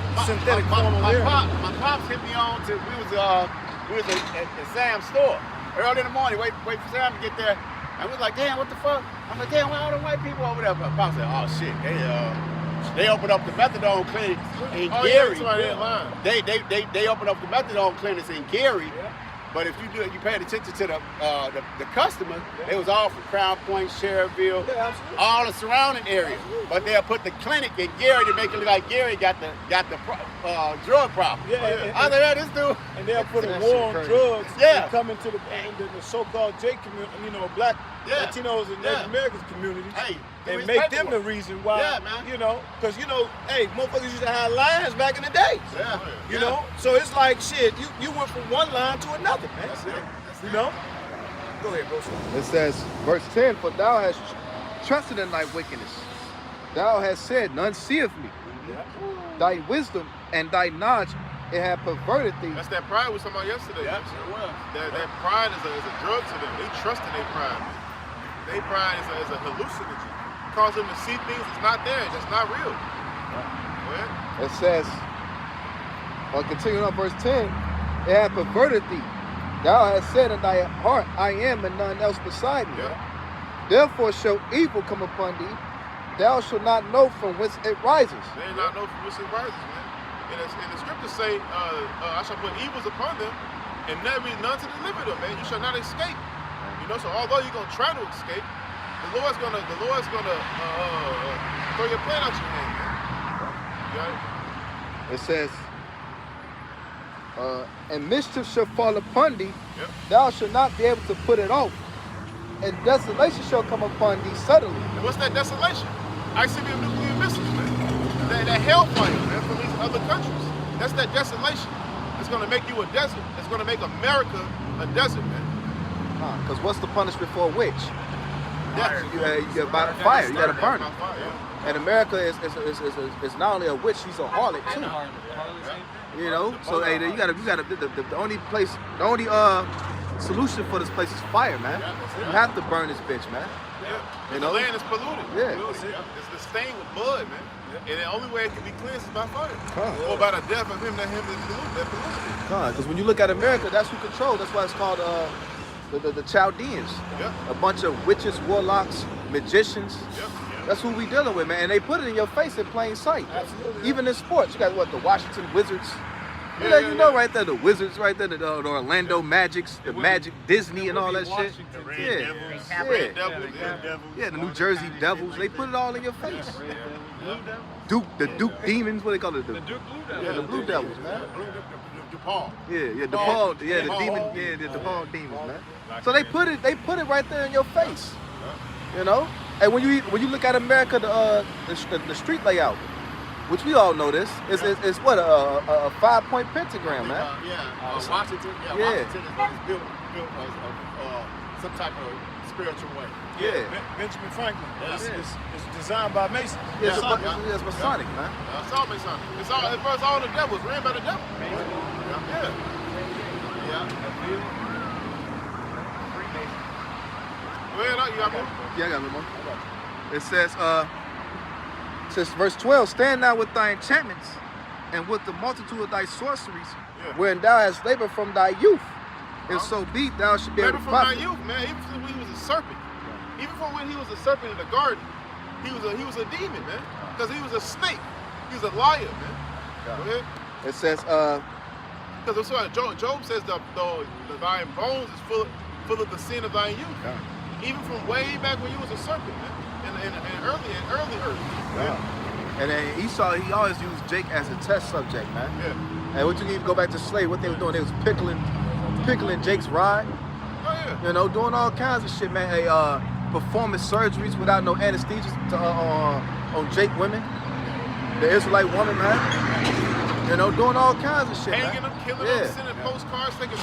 my pops hit me on to we was at Sam's store early in the morning. Wait for Sam to get there, and we was like, damn, what the fuck? I'm like, damn, where all the white people over there? But Pop said, oh shit, they opened up the methadone clinics in Gary. They opened up the methadone clinics in Gary. But if you paid attention to the customer, it was all from Crown Point, Cherville, all the surrounding areas. But they'll put the clinic in Gary to make it look like Gary got the drug problem. I was like, this dude. And they'll put a war on drugs. Yeah. And come into the so-called J community, black Latinos and Native Americans communities. Hey, and make them the reason why, because, hey, motherfuckers used to have lines back in the day. You know? So it's like, shit, you went from one line to another, man. That's it. You know? Go ahead, bro. It says, verse 10, for thou hast trusted in thy wickedness. Thou hast said, none seeth me. Thy wisdom and thy knowledge, it hath perverted thee. That's that pride we was talking about yesterday. Yeah, it was. That pride is a drug to them. They trust in their pride. Their pride is a hallucinogen. Cause them to see things that's not there, that's not real. It says, continuing on verse 10, it hath perverted thee. Thou hast said in thy heart, I am and none else beside me. Therefore shall evil come upon thee. Thou shalt not know from whence it rises. They do not know from whence it rises, man. And the scriptures say, I shall put evils upon them, and there be none to deliver them, man. You shall not escape. So although you're gonna try to escape, the Lord's gonna throw your plan out your hand, man. It says, and mischief shall fall upon thee. Thou shalt not be able to put it off. And desolation shall come upon thee suddenly. And what's that desolation? ICBM nuclear missiles, man. That hellfire, man, from these other countries. That's that desolation. It's gonna make you a desert. It's gonna make America a desert, man. Because what's the punishment for a witch? Fire. You got fire. You got to burn it. Fire, And America is not only a witch, she's a harlot too. So hey, you gotta the only solution for this place is fire, man. You have to burn this bitch, man. The land is polluted. It's stained with blood, man. And the only way it can be cleansed is by fire. Or by the death of him that polluted it. Because when you look at America, that's who controls. That's why it's called the Chaldeans. A bunch of witches, warlocks, magicians. That's who we dealing with, man. And they put it in your face in plain sight. Even in sports, you got the Washington Wizards. Right there, the Wizards right there, the Orlando Magics, the Magic Disney and all that shit. Red Devils. The New Jersey Devils. They put it all in your face. The Duke Demons, what they call it? The Duke Blue Devils. Yeah, the Blue Devils, man. DePaul. DePaul. The DePaul Demons, man. So they put it right there in your face. And when you look at America, the street layout, which we all know this, is what a 5-point pentagram, man. Washington. Washington is built some type of spiritual way. Benjamin Franklin. It's designed by Mason. It's Masonic, man. It's all Masonic. It's all the devils, ran by the devil. You got more? Yeah, I got a little more. It says, verse 12, stand now with thy enchantments and with the multitude of thy sorceries, wherein thou hast labored from thy youth. And so be thou should be able to profit. From thy youth, man. Even from when he was a serpent. Even from when he was a serpent in the garden, he was a demon, man. Because he was a snake. He was a liar, man. Go ahead. It says, Because that's why Job says thine bones is full of the sin of thine youth. Yeah. Even from way back when you was a serpent, man. In early earth. Yeah. And then Esau, he always used Jake as a test subject, man. Yeah. And what you even go back to slave, what they were doing, they was pickling Jake's ride. Oh yeah. You know, doing all kinds of shit, man. Hey, performing surgeries without no anesthesia on Jake women. The Israelite woman, man. You know, doing all kinds of shit, Hanging man. them, killing them, sending postcards, taking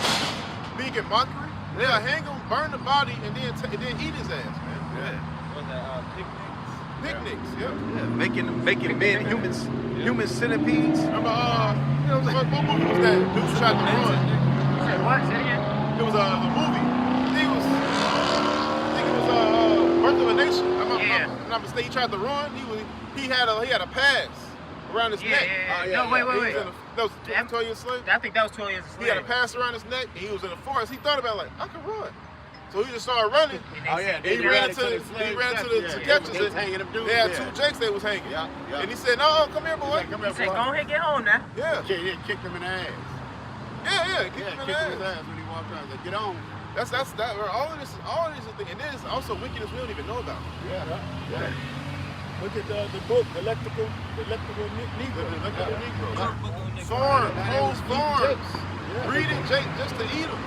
vegan mockery. They'll hang him, burn the body, and then eat his ass, man. Yeah. Was that picnics? Picnics, yeah. Yeah. Making men human centipedes. Remember, what movie was that? Dude tried to run. Say what? Say it again. It was the movie. I think it was Birth of a Nation. I'm not mistaken. He tried to run. He had a pass around his neck. No, wait. That was 12 years a slave. I think that was 12 years a slave. He had a pass around his neck, and he was in the forest. He thought about like, I can run. So he just started running. He ran to the catches. They had two Jakes they was hanging. Yeah. And he said, no, come here, boy. Come He here, said, boy. go ahead, get on now. Yeah. He kicked him in the ass. Kick him in the Kicked him in the ass. ass when he walked out. Like, get on. That's all of this is thing. And there's also wickedness we don't even know about. Yeah. Look at the book, The Electrical Negro. Farms, breeding Jake just to eat them.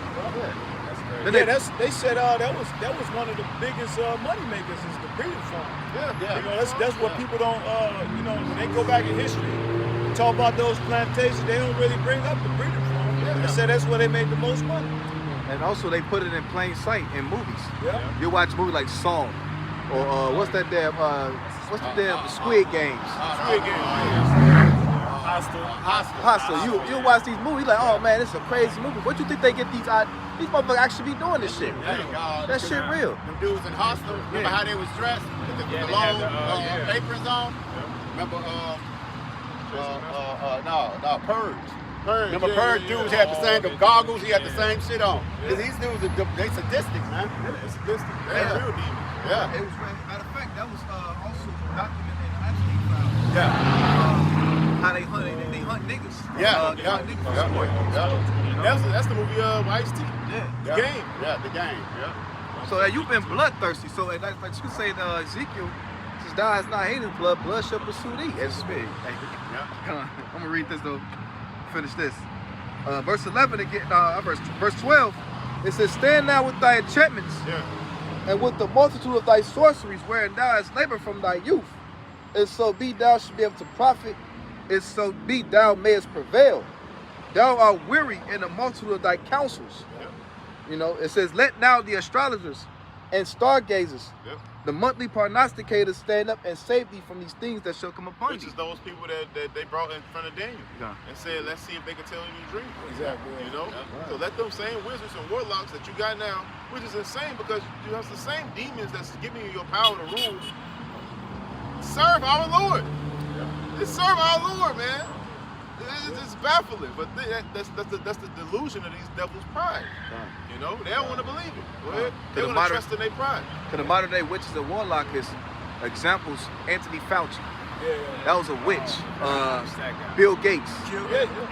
Yeah, they said that was one of the biggest money makers is the breeding farm. Yeah. You know, that's what people don't when they go back in history and talk about those plantations, they don't really bring up the breeding farm. They say that's where they made the most money. And also they put it in plain sight in movies. Yeah. You watch a movie like Saw, or what's the damn Squid Games? Hostile. You watch these movies like, oh man, this is a crazy movie. What you think they get these motherfuckers actually be doing this shit? That shit real. Them dudes in Hostel, remember how they was dressed? With the long aprons on? Remember, Purge. Remember Purge dudes had the same goggles, he had the same shit on. Cause these dudes, they sadistic, man. They're sadistic. They're real demons. Yeah. It was, matter of fact, that was also documented in the Epstein files. Yeah. How they hunt niggas. That's the movie Ice-T. The Game. Yeah, The Game. Yeah. So you've been bloodthirsty. So like you say, Ezekiel, since thou hast not hated blood shall pursue thee. As spit. I'm gonna read this though. Finish this. Verse 11 again. Verse 12. It says, "Stand now with thy enchantments, and with the multitude of thy sorceries, wherein thou hast labored from thy youth, and so be thou should be able to profit, and so be thou mayest prevail. Thou art weary in the multitude of thy counsels." You know, it says, "Let now the astrologers and stargazers, the monthly prognosticators, stand up and save thee from these things that shall come upon Which thee." is those people that they brought in front of Daniel and said, let's see if they can tell you the dream. Exactly. You know? So let them same wizards and warlocks that you got now, which is insane because you have the same demons that's giving you your power to rule, serve our Lord. Just serve our Lord, man. It's baffling, but that's the delusion of these devils' pride. You know, they don't want to believe it. Go ahead. They want to trust in their pride. To the modern day witches and warlock is examples. Anthony Fauci, that was a witch. Bill Gates,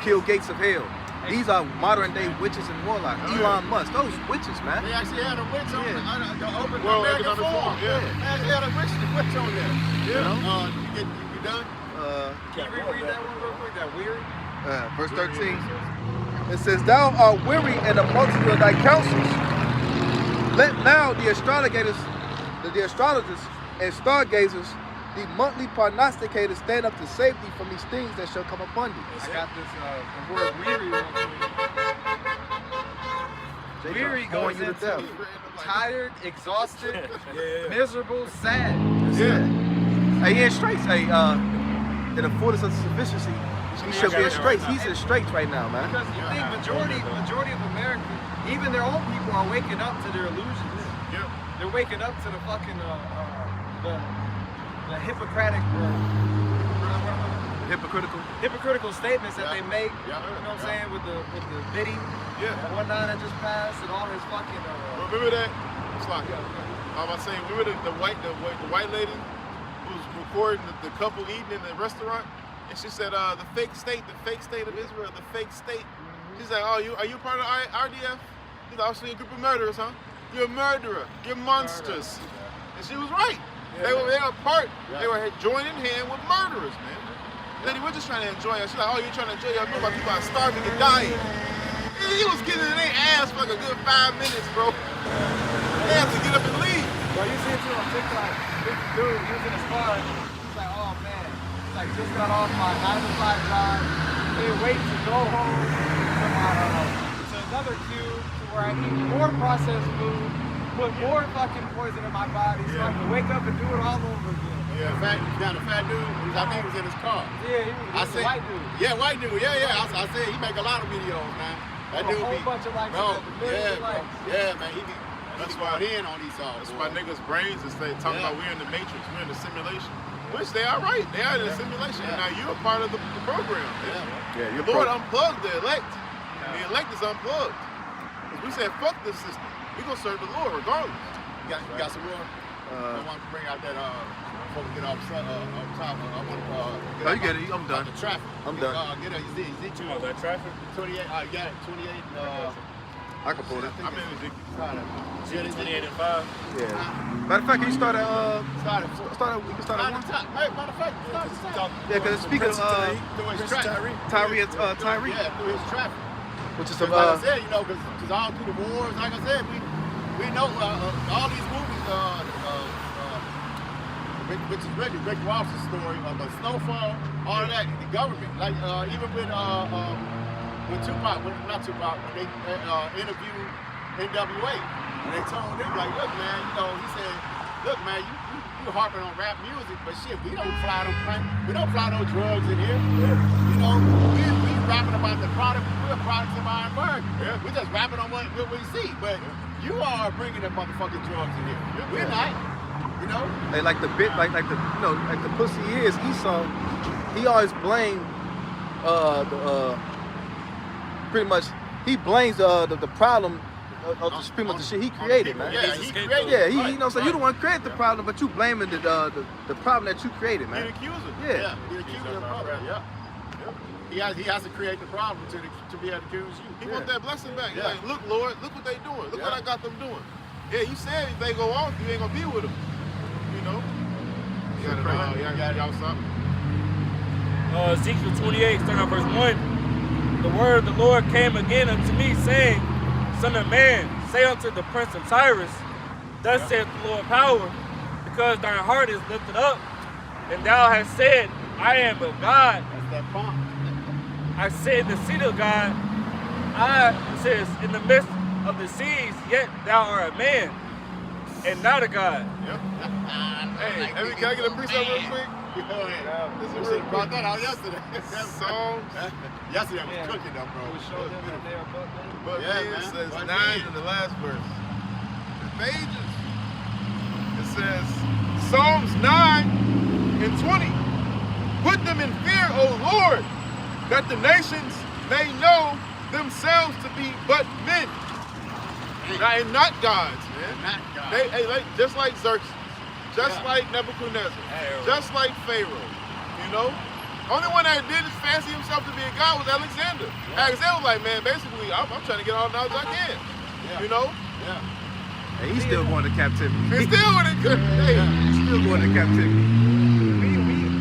Kill Gates of Hell. These are modern day witches and warlocks. Elon Musk, those witches, man. They actually had a witch on the open World American Economic Forum. Forum, They actually had a witch on there. You know? You done? Can you reread that one real quick? That weary? Verse 13. It says, "Thou art weary in the multitude of thy counsels. Let now the astrologers and stargazers, the monthly prognosticators, stand up to save thee from these things that shall come upon thee." I got this the word weary real quick. Weary Going goes you to into death. tired, exhausted, miserable, sad. Hey, he in straits. Hey, in the fullness of sufficiency, he should be in straits. He's in straits right now, man. Because you think majority of America, even their own people, are waking up to their illusions. They're waking up to the fucking the hypocritical statements that they make. You know what I'm saying, with the Biddy, and whatnot that just passed, and all his fucking. Remember that? It's like I was saying. Remember the white lady who was recording the couple eating in the restaurant, and she said, "The fake state of Israel, the fake state." He's like, oh, are you part of RDF? He's like, I was seeing a group of murderers, huh? You're a murderer. You're monsters. And she was right. They were part. They were joining hand with murderers, man. Lady, we're just trying to enjoy it. She's like, oh, you're trying to enjoy it. I know about people are starving and dying. He was getting in their ass for like a good 5 minutes, bro. They have to get up and leave. Well, you see it too on TikTok. This dude, he was in his car. He's like, oh man. He's like, just got off my 9-to-5 job. Can't wait to go home. I don't know. To another queue to where I eat more processed food, put more fucking poison in my body, so I can wake up and do it all over again. Yeah, the fat dude, I think he was in his car. Yeah, he was a white dude. Yeah, white dude. Yeah. I said he make a lot of videos, man. That dude a whole be, bunch of likes. bro. Yeah, Bro. Yeah, man. He be. That's why in on these songs. That's why niggas' brains is talking about we're in the matrix, we're in the simulation. Which they are right. They are in the simulation. And now you're a part of the program. Yeah, you're the Lord unplugged the elect. The elect is unplugged. Because we said fuck this system. We're gonna serve the Lord regardless. You got some more? I want to bring out that before we get off top. I want to Oh, you get it. I'm done. The traffic. I'm done. Get a Z2. Oh, that traffic? 28. Yeah, 28. I can pull it. I'm in Ezekiel 28 and 5. Yeah. Matter of fact, can you start at we can start at 1? Matter of fact, start at the top. Yeah, because speaking of through his traffic. Tyree. Yeah, through his traffic. Which is like I said, you know, because all through the wars, like I said, we know all these movies, which is really Rick Ross's story of Snowfall, all of that, the government, like even with Tupac, not Tupac, when they interviewed NWA, and they told him, like, look, man, you know, he said, look, man, you harping on rap music, but shit, we don't fly no drugs in here. You know, we rapping about the product, we're products of our environment. We're just rapping on what we see, but you are bringing the motherfucking drugs in here. We're not, you know. Hey, like the pussy is Esau. He always blamed pretty much he blames the problem of pretty much the shit he created, man. Yeah, he created. Yeah, he you know, so you the one created the problem, but you blaming the problem that you created, man. He the accuser. Yeah. He accused your brother. Yeah. He has to create the problem to be able to accuse you. He want that blessing back. He's Yeah. like, look, Lord, look what they doing. Look what I got them doing. Yeah, you said if they go off, you ain't gonna be with them. You know? You got it something. Ezekiel 28, starting at verse 1. The word of the Lord came again unto me, saying, Son of man, say unto the prince of Tyrus, Thus saith the Lord power, because thine heart is lifted up, and thou hast said, I am of God. That's that pump. I sit in the seat of God. It says, in the midst of the seas, yet thou art a man, and not a God. Yep. Hey, can I get a precept real quick? We should have brought that out yesterday. Songs. Yesterday was cooking though, bro. We showed them that they are both But man. says What 9 in the last verse. The pages. It says Psalms 9 and 20. Put them in fear, O Lord, that the nations may know themselves to be but men. And not gods, man. Not God. Just like Xerxes. Just like Nebuchadnezzar, just like Pharaoh, you know? Only one that did fancy himself to be a god was Alexander. Alexander was like, man, basically, I'm trying to get all the knowledge I can, you know? Yeah. And he's still going to captivity. He's still with it. Hey, He's still going to captivity. We,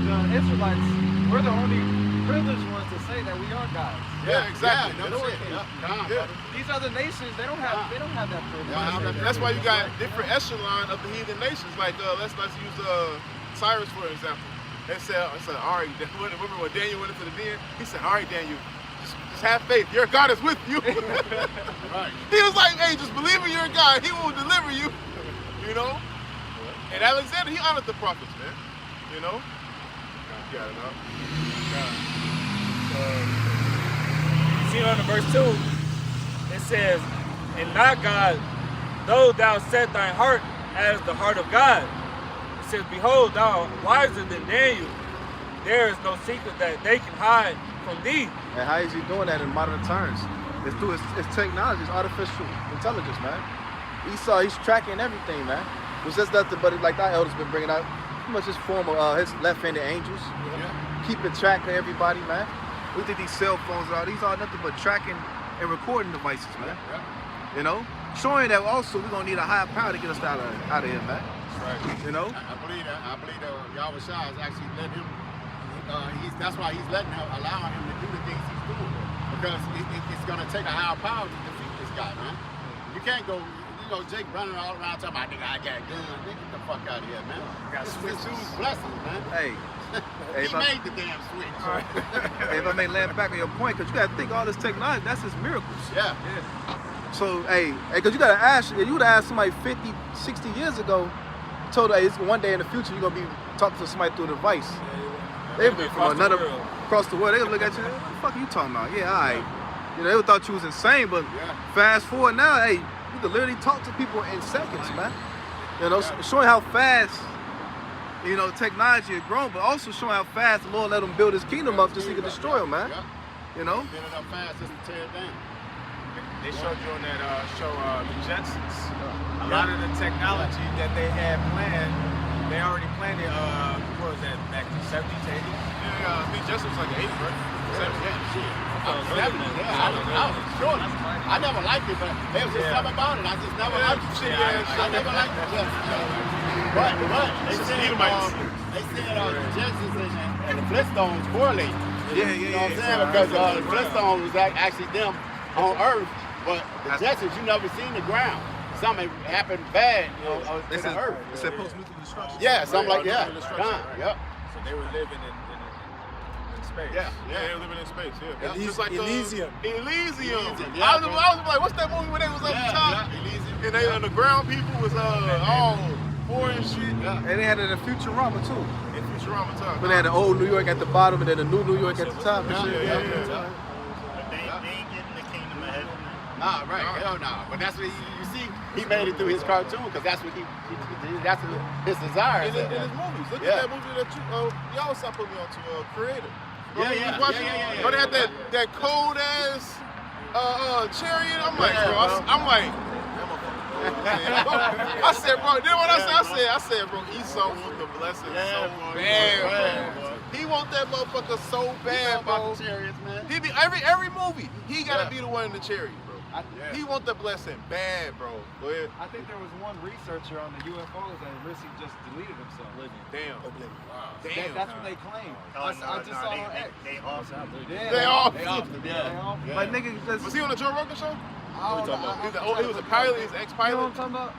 the Israelites, we're the only privileged ones to say that we are gods. Yeah, exactly. Yeah, no shit. Yeah. These other nations, they don't have that privilege. That's why you got different echelon of the heathen nations. Like let's use Cyrus for example. They said, all right, remember when Daniel went into the den? He said, all right, Daniel, just have faith. Your God is with you. Right. He was like, hey, just believe in your God. He will deliver you. You know? And Alexander, he honored the prophets, man. You know? Got it up. See on the verse 2, it says, and not God, though thou set thine heart as the heart of God. It says, behold, thou art wiser than Daniel. There is no secret that they can hide from thee. And how is he doing that in modern terms? It's through it's technology, it's artificial intelligence, man. Esau, he's tracking everything, man. It's just nothing but like our elders been bringing out, pretty much his form of his left-handed angels. Keeping track of everybody, man. We think these cell phones are these are nothing but tracking and recording devices, man. You know, showing that also we're gonna need a higher power to get us out of here, man. Right. You know. I believe that Yahweh Shai is actually letting him. That's why he's allowing him to do the things he's doing, because it's gonna take a higher power to defeat this guy, man. You can't go. Jake running all around talking about, nigga, I got guns. Nigga, get the fuck out of here, man. This is dude's blessing, man. Hey. He made the damn switch. Hey, if I may land back on your point, because you got to think all this technology, that's his miracles. Yeah. So, hey, because you got to ask, you would have asked somebody 50, 60 years ago, told her, hey, one day in the future, you're going to be talking to somebody through a device. They've been from across the world. They're going to look at you, what the fuck are you talking about? Yeah, all right. You know, they would thought you was insane, but fast forward now, hey, you can literally talk to people in seconds, man. You know, showing how fast, you know, technology has grown, but also showing how fast the Lord let him build his kingdom up just so he could destroy him, man. You know? Build it up fast just to tear it down. They showed you on that show, The Jetsons, a lot of the technology that they had planned, they already planned it, what was that, back in the 70s, 80s? Yeah, I think Jetsons was like 80, right? 70. Yeah, shit. I never liked it, but there was just something about it. I just never liked it. I never liked it. But they said the Jetsons and the Flintstones correlate. You know what I'm saying? Because the Flintstones was actually them on Earth, but the Jetsons, you never seen the ground. Something happened bad to the Earth. It's that post-nuclear destruction. Yeah, something like that. Yep. So they were living in space. Yeah, They were living in space, yeah. Just like Elysium. Yeah. I was like, what's that movie when they was up top? Elysium. And they on the ground people was all poor and shit. Yeah. And they had it in Futurama, too. In Futurama time. When they had the old New York at the bottom and then the new New York at the top and shit. Yeah. But they ain't getting the kingdom of heaven. Nah, right. Hell no. But that's what you see. He made it through his cartoon because that's what that's his desire. In his movies. Look at that movie that y'all stop putting me on to Creator. Yeah. But they had that cold ass chariot. I'm like, bro. I'm like. I said, bro. Then what I said, bro. Esau want the blessing so bad, bro. He want that motherfucker so bad, bro. Chariots, man. He be every movie. He gotta be the one in the chariot, bro. He want the blessing bad, bro. Go ahead. I think there was one researcher on the UFOs that recently just deleted himself. Damn. Damn. That's what they claim. I just saw on X. They off. They off. Yeah. Like, nigga, Was he on the Joe Rogan show? He He was a pilot. He was an You know ex-pilot. what I'm talking about?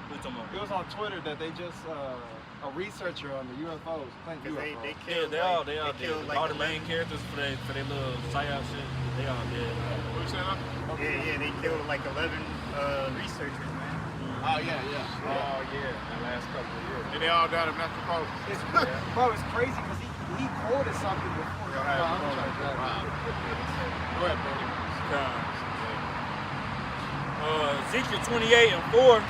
It was on Twitter that they just a researcher on the UFOs. Claimed They UFOs. killed. they all dead. killed All the main characters for their little psyop shit, they all dead. What you saying? Huh? Yeah, they killed like 11 researchers, man. Oh yeah. Oh, yeah, the last couple of years. And they all died of natural causes. Bro, it's crazy because he quoted something before. Go ahead, bro. Ezekiel 28:4,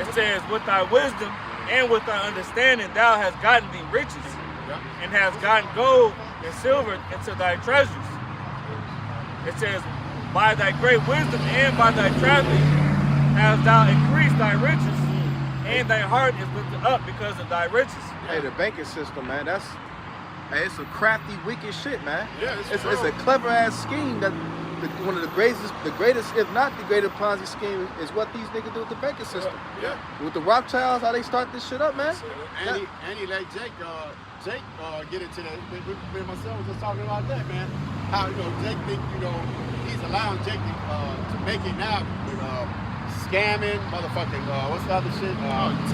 it says, with thy wisdom and with thy understanding thou hast gotten thee riches, and hast gotten gold and silver into thy treasures. It says, by thy great wisdom and by thy traveling hast thou increased thy riches, and thy heart is lifted up because of thy riches. Hey, the banking system, man, it's a crafty, wicked shit, man. Yeah, it's a clever ass scheme that one of the greatest, if not the greatest Ponzi scheme is what these niggas do with the banking system. Yeah. With the Rothschilds, how they start this shit up, man. And he let Jake get into that. Me and myself was just talking about that, man. How Jake think he's allowing Jake to make it now with scamming, motherfucking what's the other shit?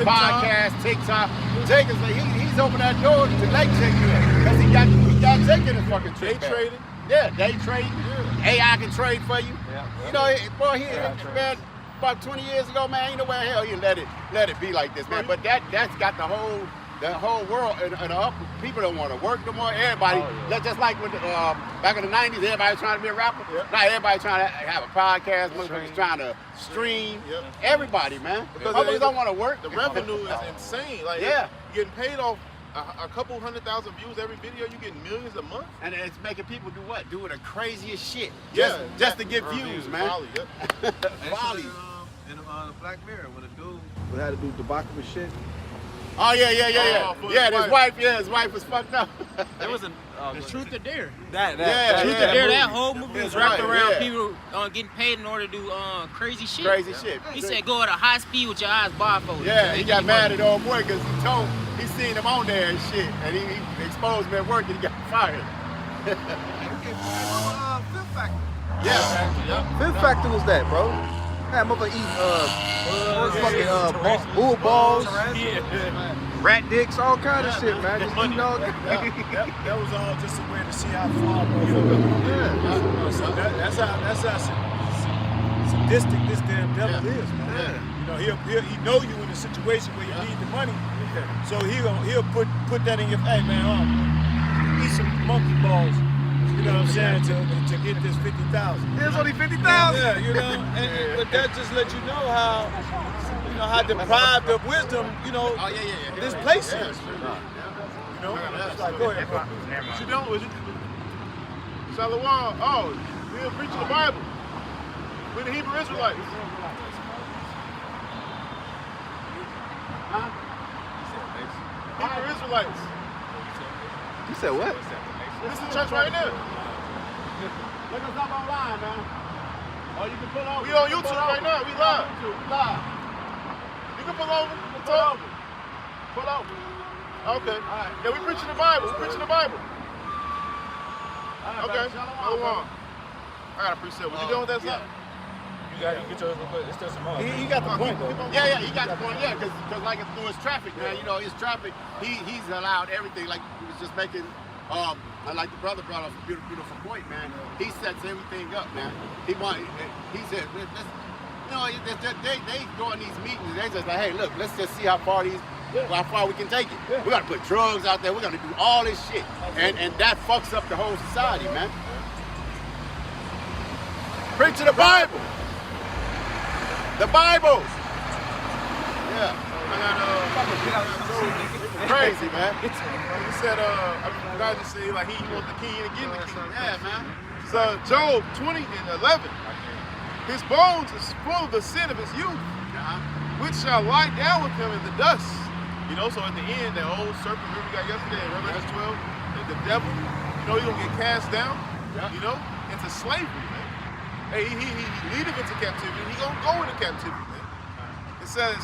Podcast, TikTok. Jake is like he's opened that door to let Jake do it because he got Jake in his fucking trick bag. Trading. Yeah, day trading. AI can trade for you. Man, about 20 years ago, man, ain't no way in hell he let it be like this, man. But that's got the whole world and up. People don't want to work no more. Everybody, just like with back in the 90s, everybody was trying to be a rapper. Now everybody trying to have a podcast. Motherfuckers trying to stream. Everybody, man. Because motherfuckers don't want to work. The revenue is insane. Like, yeah, getting paid off a couple 100,000 views every video, you get millions a month. And it's making people do what? Doing the craziest shit. Just to get views, man. Folly, Folly. In the Black Mirror, when a dude had to do debauchery shit. Oh yeah. His wife was fucked up. There was the Truth or Dare. Truth or Dare. That whole movie was wrapped around people getting paid in order to do crazy shit. Crazy shit. He said go at a high speed with your eyes blindfolded. Yeah, he got mad at old boy because he seen him on there and shit, and he exposed him at work and he got fired. Fifth Factor. Yeah. Fifth Factor was that, bro. That motherfucker eat fucking bull balls, rat dicks, all kind of shit, man. Just eating all That was all just a way to see how far motherfucker. So that's how sadistic this damn devil is, man. You know, he know you in a situation where you need the money, so he'll put that in your face, man. Eat some monkey balls. You know what I'm saying? To get this 50,000. There's only 50,000. Yeah, you know, but that just lets you know how deprived of wisdom, this place is. You know? Like, go ahead, bro. What you doing? What you Shalom. Oh, we're preaching the Bible. We're the Hebrew Israelites. Hebrew Israelites. You said what? This is the church right now. Look us up online, man. Or you can pull over. We on YouTube right now. We live. Live. You can pull over. Pull over. Pull over. Okay. Yeah, we preaching the Bible. We preaching the Bible. Okay. Hold on. I got a precept. What you doing with that stuff? You got to get yours real quick. It's still some more. He got the point, though. Yeah, he got the point. Yeah, because like through his traffic, man, his traffic, he's allowed everything. Like he was just making, like the brother brought up a beautiful point, man. He sets everything up, man. He said, they go in these meetings, they just like, hey, look, let's just see how far we can take it. We got to put drugs out there. We're going to do all this shit, and that fucks up the whole society, man. Preach to the Bible. The Bible. Yeah. Crazy, man. He said, God just said, like, he wants the king and give the king. Yeah, man. So, Job 20 and 11. His bones is full of the sin of his youth, which shall lie down with him in the dust. So at the end, that old serpent we got yesterday in Revelation 12, and the devil, he's going to get cast down, into slavery, man. Hey, he leadeth into captivity. He going to go into captivity, man. It says,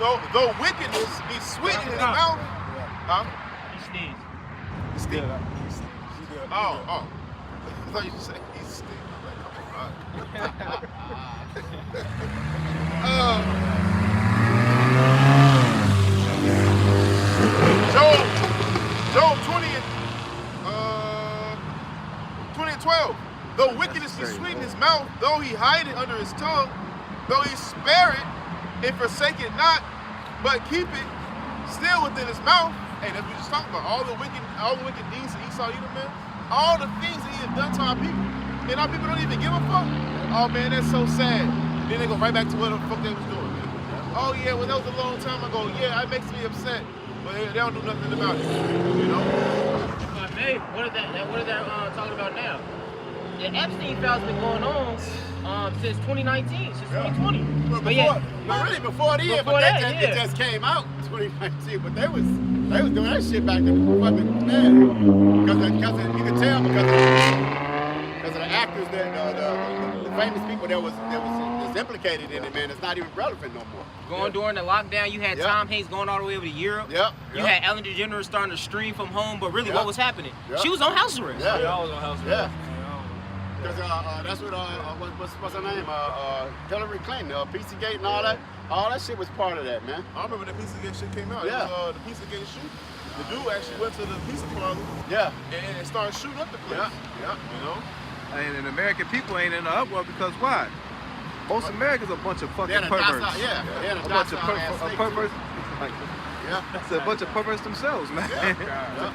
though wickedness be sweet in his mouth. He sneezed. He stinks. Oh. I thought you said he stinks. Job 20 and 12. Though wickedness be sweet in his mouth, though he hide it under his tongue, though he spare it and forsake it not, but keep it still within his mouth. Hey, that's what we just talking about. All the wicked deeds that Esau Edom, man. All the things that he has done to our people. And our people don't even give a fuck. Oh man, that's so sad. Then they go right back to what the fuck they was doing, man. Oh yeah, well that was a long time ago. Yeah, it makes me upset. But they don't do nothing about it. What is that talking about now? The Epstein file's been going on since 2019, since 2020. But really before then, it just came out in 2019. But they was doing that shit back in the fucking because you could tell because of the actors the famous people that was implicated in it, man. It's not even relevant no more. During the lockdown, you had Tom Hanks going all the way over to Europe. You had Ellen DeGeneres starting to stream from home, but really what was happening? She was on house arrest. I was on house arrest. Because that's what what's her name? Hillary Clinton, Pizzagate and all that shit was part of that, man. I remember the Pizzagate shit came out. Yeah. It was the Pizzagate shoot. The dude actually went to the pizza parlor. Yeah. And started shooting up the place. And American people ain't in the uproar because why? Most Americans are a bunch of fucking perverts. A bunch of perverts. It's a bunch of perverts themselves, man.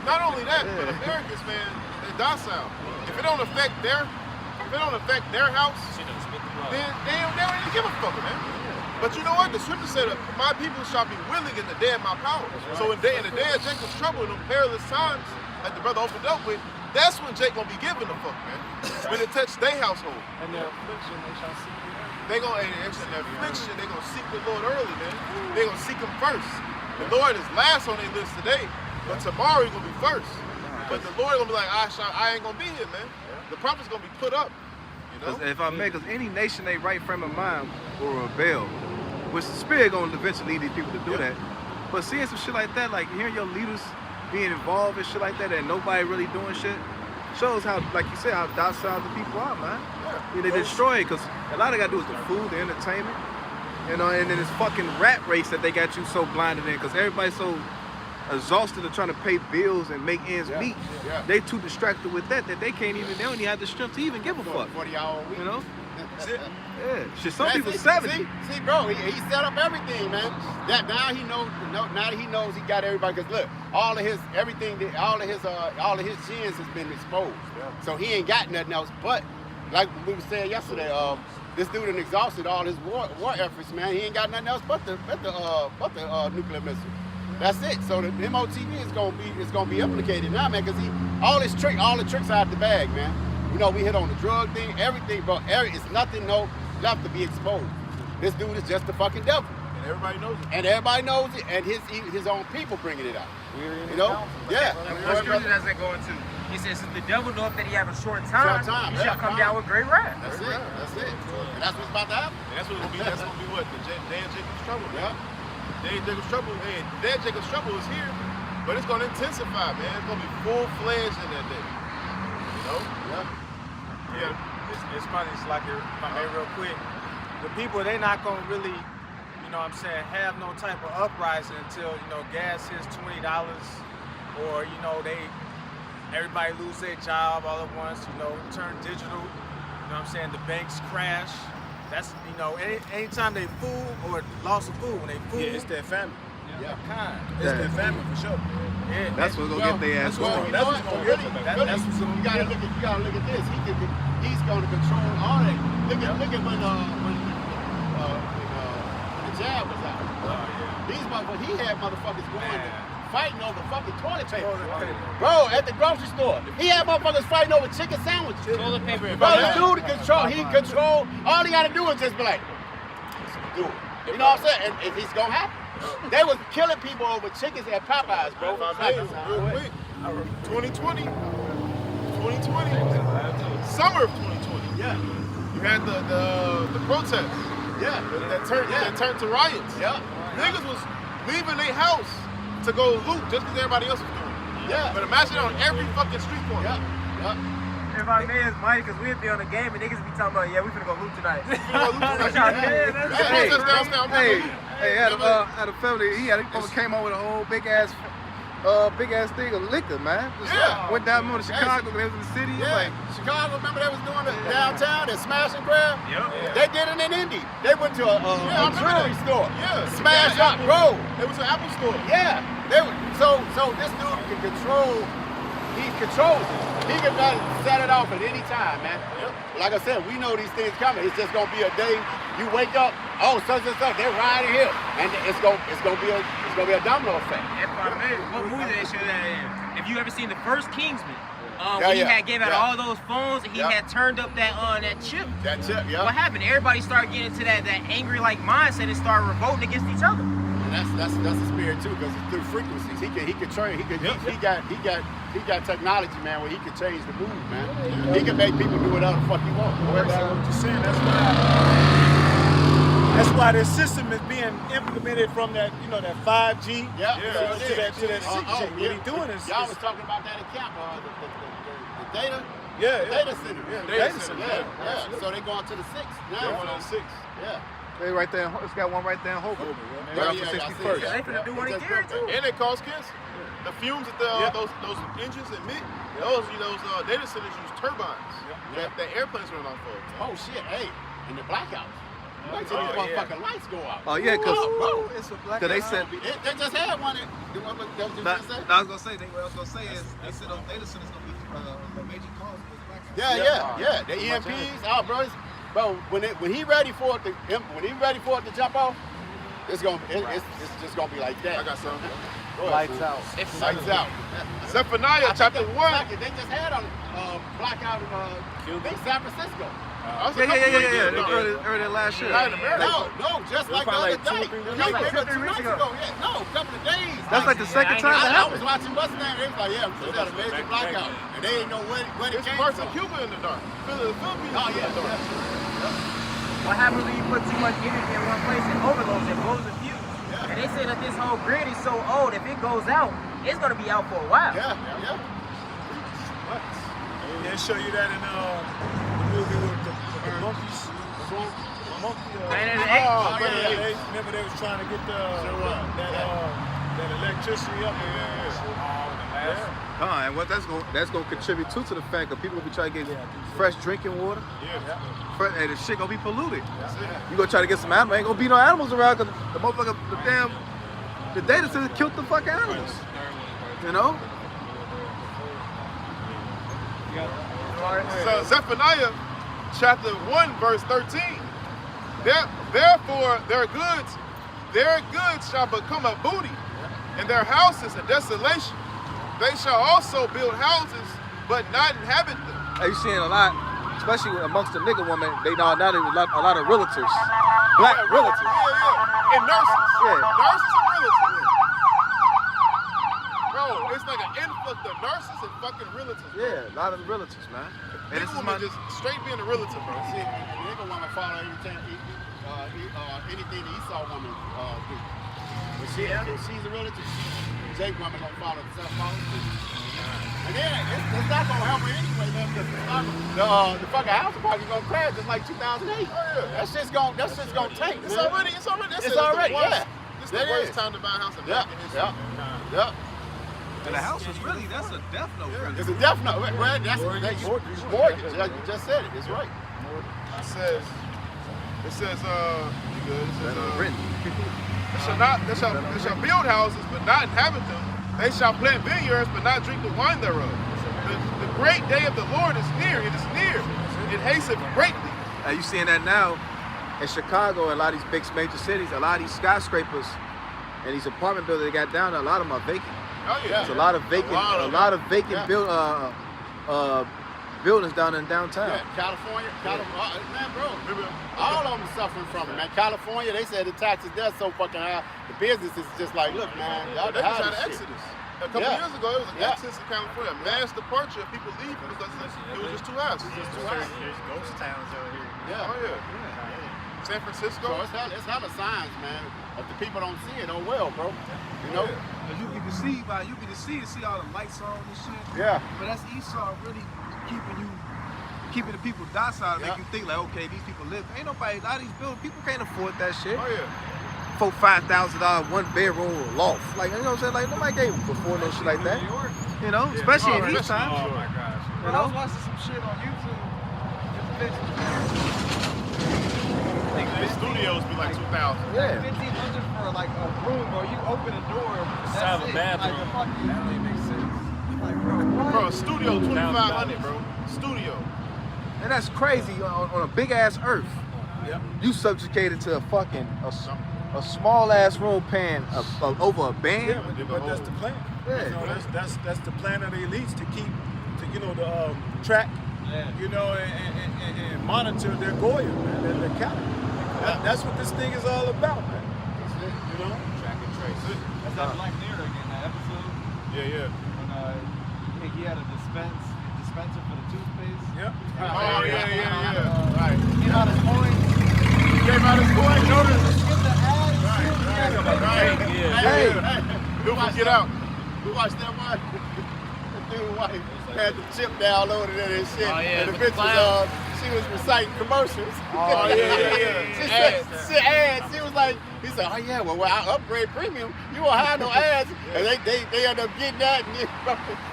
Not only that, but Americans, man, they're docile. If it don't affect their house, then they don't even give a fuck, man. But you know what? The scripture said, my people shall be willing in the day of my power. So in the day of Jacob's trouble, in them perilous times, like the brother opened up with, that's when Jake gonna be giving a fuck, man. When it touched their household. And their affliction, they shall seek you. They gonna seek the Lord early, man. They gonna seek him first. The Lord is last on their list today, but tomorrow he's gonna be first. But the Lord gonna be like, I ain't gonna be here, man. The prophet's gonna be put up, Because if I may, because any nation they right frame of mind will rebel, which the spirit gonna eventually lead these people to do that. But seeing some shit like that, like hearing your leaders being involved in shit like that, and nobody really doing shit, shows how, like you said, how docile the people are, man. Yeah, they destroy it, because a lot they gotta do is the food, the entertainment, you know, and then this fucking rat race that they got you so blinded in, because everybody's so exhausted of trying to pay bills and make ends meet. They too distracted with that they can't even, they don't even have the strength to even give a fuck. 40-hour week. You know? Yeah. Shit, some people See, 70. See, bro, he set up everything, man. That now he knows. Now that he knows, he got everybody. Cause look, all of his sins has been exposed. So he ain't got nothing else. But like we were saying yesterday, this dude done exhausted all his war efforts, man. He ain't got nothing else but the nuclear missile. That's it. So the MOTV is gonna be implicated now, man. Cause all the tricks out the bag, man. You know, we hit on the drug thing, everything, bro. It's nothing left to be exposed. This dude is just the fucking devil. And everybody knows it. And everybody knows it, and his own people bringing it out. You know? Yeah. What scripture does that go into? He says, since the devil knoweth that he have a short time, he shall come down with great wrath. That's it. And that's what's about to happen. And that's gonna be what? The day of Jacob's trouble. Yeah. Day of Jacob's trouble. Hey, day of Jacob's trouble is here, but it's gonna intensify, man. It's gonna be full-fledged in that day. You know? Yeah, it's funny. It's like, if I may real quick, the people, they're not gonna really, you know what I'm saying, have no type of uprising until, you know, gas hits $20, or, you know, everybody lose their job all at once, you know, turn digital, you know what I'm saying, the banks crash. That's, you know, anytime they fool or loss of food, when they fool. Yeah, it's their family. Yeah, kind. It's their family for sure. Yeah, that's what's gonna get their ass going. That's what's gonna get them. You gotta look at this. He's gonna control all that. Look at when the jab was out. These motherfuckers, he had motherfuckers going fighting over fucking toilet paper. Bro, at the grocery store, he had motherfuckers fighting over chicken sandwiches. Toilet paper. Bro, this dude control. All he gotta do is just be like, do it. You know what I'm saying? And if he's gonna happen. They was killing people over chickens at Popeyes, bro. Real quick. 2020. Summer of 2020. Yeah. You had the protests. Yeah. That turned to riots. Yeah. Niggas was leaving their house to go loot just because everybody else was doing it. Yeah. But imagine on every fucking street corner. Yeah. If I may, it's mighty, because we'd be on the game and niggas be talking about, yeah, we finna go loot tonight. Hey, had a family. He came home with a whole big ass thing of liquor, man. Went down to Chicago, they was in the city. Yeah. Like, Chicago, remember they was doing it downtown, that smash and grab? Yep. They did it in Indy. They went to a jewelry store. Yeah. Smash up, bro. It was an Apple store. Yeah. So this dude can control. He controls it. He can set it off at any time, man. Yep. Like I said, we know these things coming. It's just gonna be a day you wake up, such and such, they're riding here, and it's gonna be a domino effect. If I may, what movie did they show that in? If you ever seen the first Kingsman, when he had gave out all those phones, he had turned up that chip. That chip, yeah. What happened? Everybody started getting into that angry like mindset and started revolting against each other. And that's the spirit too, because it's through frequencies. He can train. He got technology, man, where he can change the mood, man. He can make people do whatever the fuck he wants. What you're saying, that's why this system is being implemented from that, you know, that 5G to that 6G. What he doing is y'all was talking about that in camp, the data. Yeah, data center. Data center. Yeah. So they going to the 6 now. They're going to the 6. Yeah. they right there. It's got one right there in Hoboken. Right off the 61st. They finna do one in Gary too. And it cause cancer. The fumes that those engines emit, those data centers use turbines that airplanes run off of. Oh shit! Hey, and the blackouts. Wait till these motherfucking lights go out. Oh yeah, cause bro, it's a blackout. They said they just had one. I was gonna say what I was gonna say is they said those data centers gonna be a major cause of those blackouts. Yeah. The EMPs, bro. When he ready for it to jump off, it's just gonna be like that. I got something. Lights out. Lights out. Zephaniah chapter 1. They just had a blackout in San Francisco. Earlier last year. No, just like the other day. Like 2 or 3 weeks ago. Yeah, no, a couple of days. That's like the second time that I was happened. watching what's name. They was like, yeah, we got a major blackout, and they didn't know when it It's came worse from. in Cuba in the dark. The Philippines Oh in yeah, the dark. What happens when you put too much energy in one place and overloads it, blows the fuse? And they say that this whole grid is so old, if it goes out, it's gonna be out for a while. yeah. They show you that in the movie with the monkeys. Man, it's eight. Remember they was trying to get that electricity up there. And what that's gonna contribute to the fact that people gonna be trying to get fresh drinking water. And the shit gonna be polluted. You gonna try to get some animals, ain't gonna be no animals around because the motherfucker, the data says it killed the fucking animals. You know? So Zephaniah chapter 1 verse 13. Therefore their goods shall become a booty, and their houses a desolation. They shall also build houses, but not inhabit them. Hey, you seeing a lot, especially amongst the nigga woman, they know now there's a lot of realtors. Black realtors. Yeah. And nurses. Yeah. Nurses and realtors. Bro, it's like an influx of nurses and fucking realtors. Yeah, a lot of realtors, man. And this is Nigga my woman just straight being a realtor, bro. See, a nigga wanna follow anything the Esau woman do. But she's a relative. Jake woman gonna follow the and then it's not gonna help her anyway, man, because the fucking house party gonna crash just like 2008. Oh, yeah. That's just gonna tank. It's already. It's already, yeah. It's the worst time to buy a house in American history. Yeah. And the house is really, that's a death note. Really. It's a death note. Well, that's mortgage. You just said it. It's right. It says, you good? It says, Written. they shall build houses, but not inhabit them. They shall plant vineyards, but not drink the wine thereof. The great day of the Lord is near. It is near. It hasteth greatly. You seeing that now in Chicago and a lot of these big major cities, a lot of these skyscrapers and these apartment buildings they got down there, a lot of them are vacant. Oh yeah. There's a lot of vacant, buildings down in downtown. Yeah, California, man, bro, all of them suffering from it, man. California, they said the taxes there so fucking high. The business is just like, look, man, y'all They just had this an shit. exodus. A couple years ago, it was an exodus in California, mass departure of people leaving because it was just too high. There's ghost towns over here. Yeah. Oh yeah. San Francisco. So it's hella signs, man. If the people don't see it, oh well, bro. You know? Cause you can see all the lights on and shit. Yeah. But that's Esau really keeping the people docile to make you think like, okay, these people live. Ain't nobody, a lot of these buildings, people can't afford that shit. Oh yeah. $4,000-5,000 one bedroom loft. Like, you know what I'm saying? Like, nobody can't afford no shit like that. You know, especially in these times. Oh my gosh. You I was know? watching some shit on YouTube. The studios be like 2,000. Yeah. 1,500 for like a room, or you open a door. Just have a bathroom. Like, fuck you. That don't even make sense. Like, bro, what? Bro, a studio 2,500, bro. Studio. And that's crazy on a big ass earth. Yep. You subjugated to a small ass room paying over a band. Yeah, but that's the plan. Yeah. You know, that's the plan of the elites to keep the track, you know, and monitor their Goya, man, their cattle. That's what this thing is all about, man. You know? Track and trace. That's that Black Mirror again, that episode. Yeah. When he had a dispenser for the toothpaste. Yep. Oh yeah. Right. Came out his coins. Came out his coin. Notice. Skip the ads. Right. Hey, He'll get out. we watched that one. The dude's wife had the chip downloaded in his shit. Oh, yeah, and the with the bitch clown. she was reciting commercials. Oh yeah. She said ads. She was like, he said, oh yeah, well I upgrade premium, you won't have no ads. And they ended up getting that, and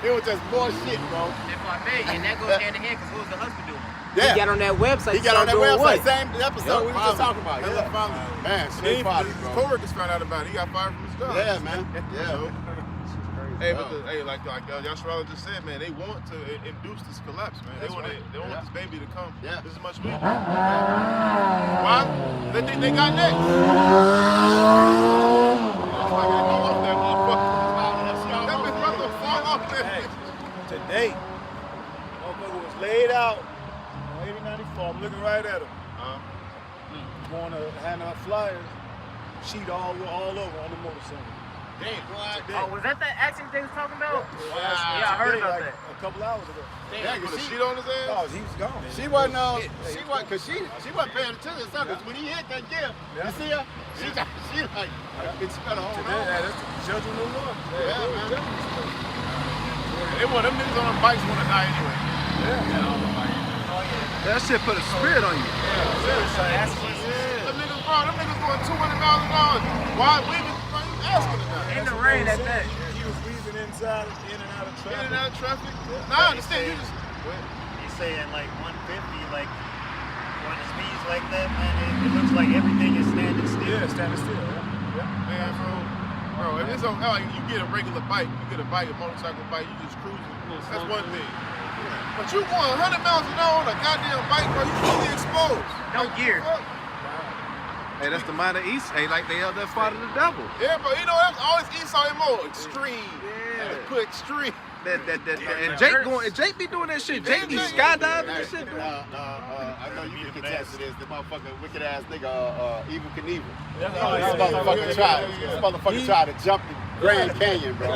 it was just more shit, bro. If I may, and that goes hand in hand because what was the husband doing? Yeah. He got on that website. He got on that started doing website, what? same episode we were just talking about. Hella Yeah. followers. Man, straight body, His bro. coworkers found out about it. He got fired from his job. Yeah, man. Yeah. Hey, but like Yashara just said, man, they want to induce this collapse, man. They want this baby to come. Yeah. This is much bigger. Why? They think they got next. That bitch about to fall off there. Hey, today, motherfucker was laid out on 8094 I'm looking right at him. Going to hand out flyers, sheet all over on the motorcycle. Damn, what? Oh, was that that accident they was talking about? Yeah, Yeah, I heard about like that. a couple hours ago. Yeah, Put a cause sheet on his ass? Oh, he was gone. she wasn't cause she wasn't paying attention to something. When he hit that gear, you see her? She like, bitch, you better hold on. That's the children of the Lord. Yeah, man. Them niggas on them bikes want to die anyway. That shit put a spirit on you. Them niggas, bro, them niggas going 200 miles an hour. Why? Why you asking the guy? In the rain at that. He was weaving in and out of traffic. In and out of traffic? Nah, I understand. You just. He's saying like 150, like when it speeds like that, man, it looks like everything is standing still. Yeah, standing still. Man, bro, if it's on, like, you get a regular bike, you get a bike, a motorcycle bike, you just cruising. That's one thing. But you going 100 miles an hour on a goddamn bike, bro, you fully exposed. No gear. Hey, that's the minor East. Hey, like they held that fight of the devil. Yeah, but you know, that's always Esau MO. Extreme. Yeah. Put extreme. And Jake be doing that shit. Jake be skydiving and shit. I know you can contest to this. The motherfucking wicked ass nigga, Evil Knievel. This motherfucker tried to jump the Grand Canyon, bro.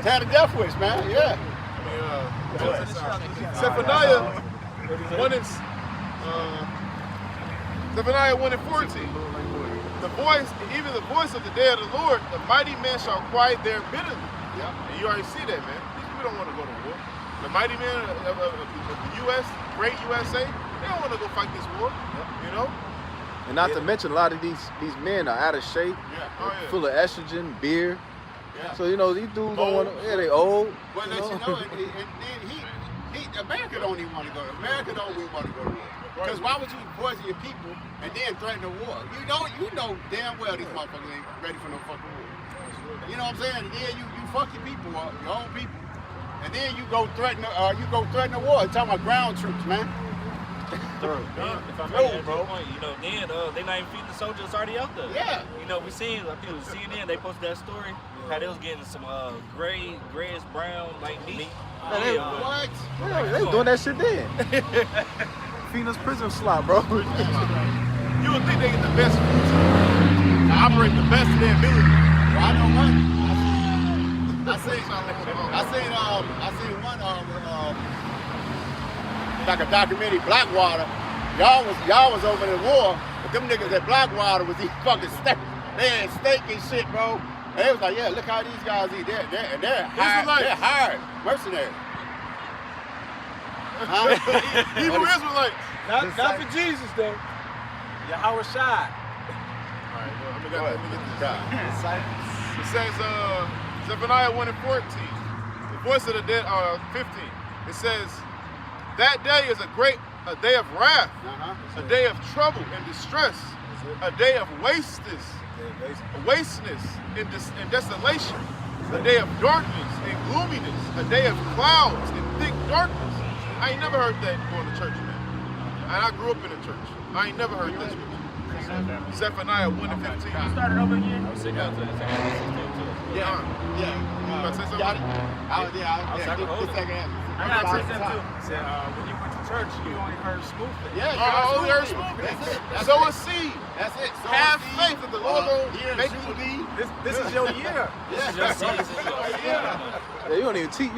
Had a death wish, man. Yeah. Zephaniah 1:14. Even the voice of the day of the Lord, the mighty man shall quiet their bitterly. Yeah. And you already see that, man. These people don't want to go to war. The mighty men of the U.S., great USA, they don't want to go fight this war. You know? And not to mention, a lot of these men are out of shape, full of estrogen, beer. Yeah. So, you know, these dudes don't want to, they old. Well, let you know, and then America don't even want to go to America don't even want to go to war. Because why would you poison your people and then threaten a war? You know damn well these motherfuckers ain't ready for no fucking war. You know what I'm saying? And then you fuck your people up, your own people, and then you go threaten a war. You're talking about ground troops, man. If I may add to your point, you know, then they not even feeding the soldiers that's already out there. Yeah. You know, we seen, I think it was CNN, they posted that story, how they was getting some grayish brown, like meat. What? Yeah, they doing that shit then. Feeding us prison slot, bro. You would think they get the best food to operate the best of their ability. Well, I know what? I seen one like a documentary, Blackwater. Y'all was over in the war, but them niggas at Blackwater was eating fucking steak. They had steak and shit, bro. And they was like, yeah, look how these guys eat. They're hired mercenaries. Huh? Hebrew Israelites. Not for Jesus, though. Yahweh Shai. Alright, well, let me get this. It says, Zephaniah 1:14. The voice of the dead, 15. It says, that day is a day of wrath, a day of trouble and distress, a day of wasteness and desolation, a day of darkness and gloominess, a day of clouds and thick darkness. I ain't never heard that going to church, man. And I grew up in a church. I ain't never heard that scripture. Zephaniah 1:15. You started over again? I was sick out there. Yeah. You about to say something? Got it? I got to say something too. Said, when you went to church, you only heard smooth things. Yeah, I only heard smooth That's things. it. Sow a seed. That's it. So Have faith that the Lord will make you This is your year. Yeah, you don't even see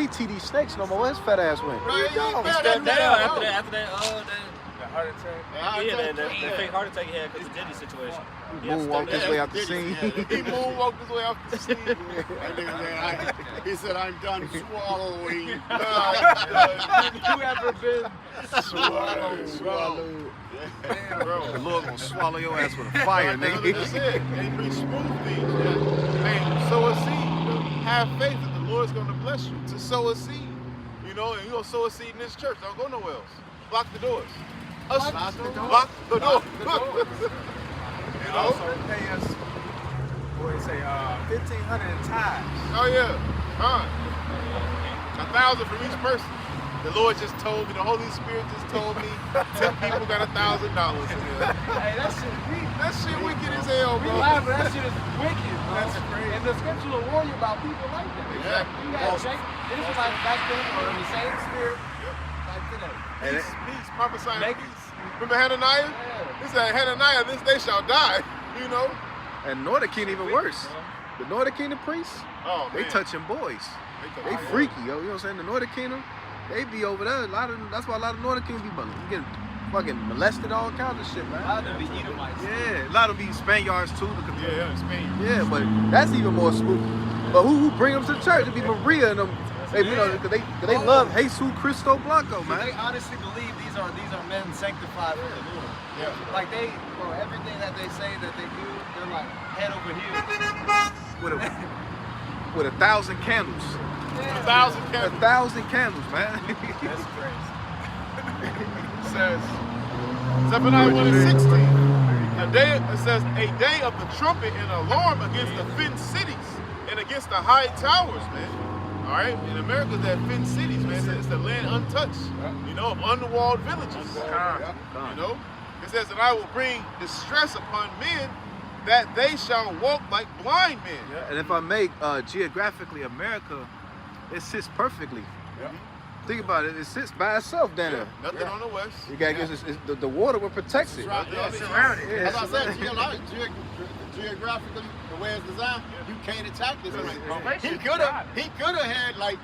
TD Snakes no more. Where's fat ass went? Stepped down after that, Heart attack. that fake heart attack he had because of the Diddy situation. Moonwalked his way out the scene. He moonwalked his way off the scene. He said, I'm done swallowing. You ever been Swallowed. The Lord gonna swallow your ass with a fire, That's nigga. it. And he preached smooth things. Hey, sow a seed. Have faith that the Lord's going to bless you to sow a seed. You know, and you're going to sow a seed in this church. Don't go nowhere else. Block the doors. Block the door. You know? Also pay us, what do you say, $1,500 in tithes. Oh, yeah. 1,000 from each person. The Lord just told me, the Holy Spirit just told me 10 people got $1,000 in here. Hey, that shit weak. That shit wicked as hell, We bro. laugh, but that shit is wicked, bro. That's crazy. And the scripture will warn you about people like that. Exactly. You got Jake, Israelites back then or in the same spirit like today. peace, prophesying peace. Remember Hananiah? He said, Hananiah, this day shall die, you know? And Northern Kingdom even worse. The Northern Kingdom priests, they touching boys. They freaky, yo. You know what I'm saying? The Northern Kingdom, they be over there. That's why a lot of Northern Kingdom be getting fucking molested, all kinds of shit, man. A lot of them be Edomites. Yeah, a lot of them be Spaniards too. Yeah, Spaniards. Yeah, but that's even more spooky. But who bring them to the church? It be Maria and them. They, you know, cause they love Jesus Cristo Blanco, man. They honestly believe these are men sanctified for the Lord. Yeah. Like bro, everything that they say that they do, they're like head over heels. With 1,000 candles. 1,000 candles. 1,000 candles, man. That's crazy. It says, Zephaniah 1:16. It says, a day of the trumpet and alarm against the fenced cities and against the high towers, man. All right, in America, that fenced cities, man. It's the land untouched, you know, of unwalled villages. You know, it says that I will bring distress upon men, that they shall walk like blind men. Yeah, and if I make geographically, America, it sits perfectly. Think about it. It sits by itself down there. Nothing on the west. You gotta get the water will protect it. It's surrounded. Yeah, As I said, geographically, the way it's designed, you can't attack this place. He could have had like,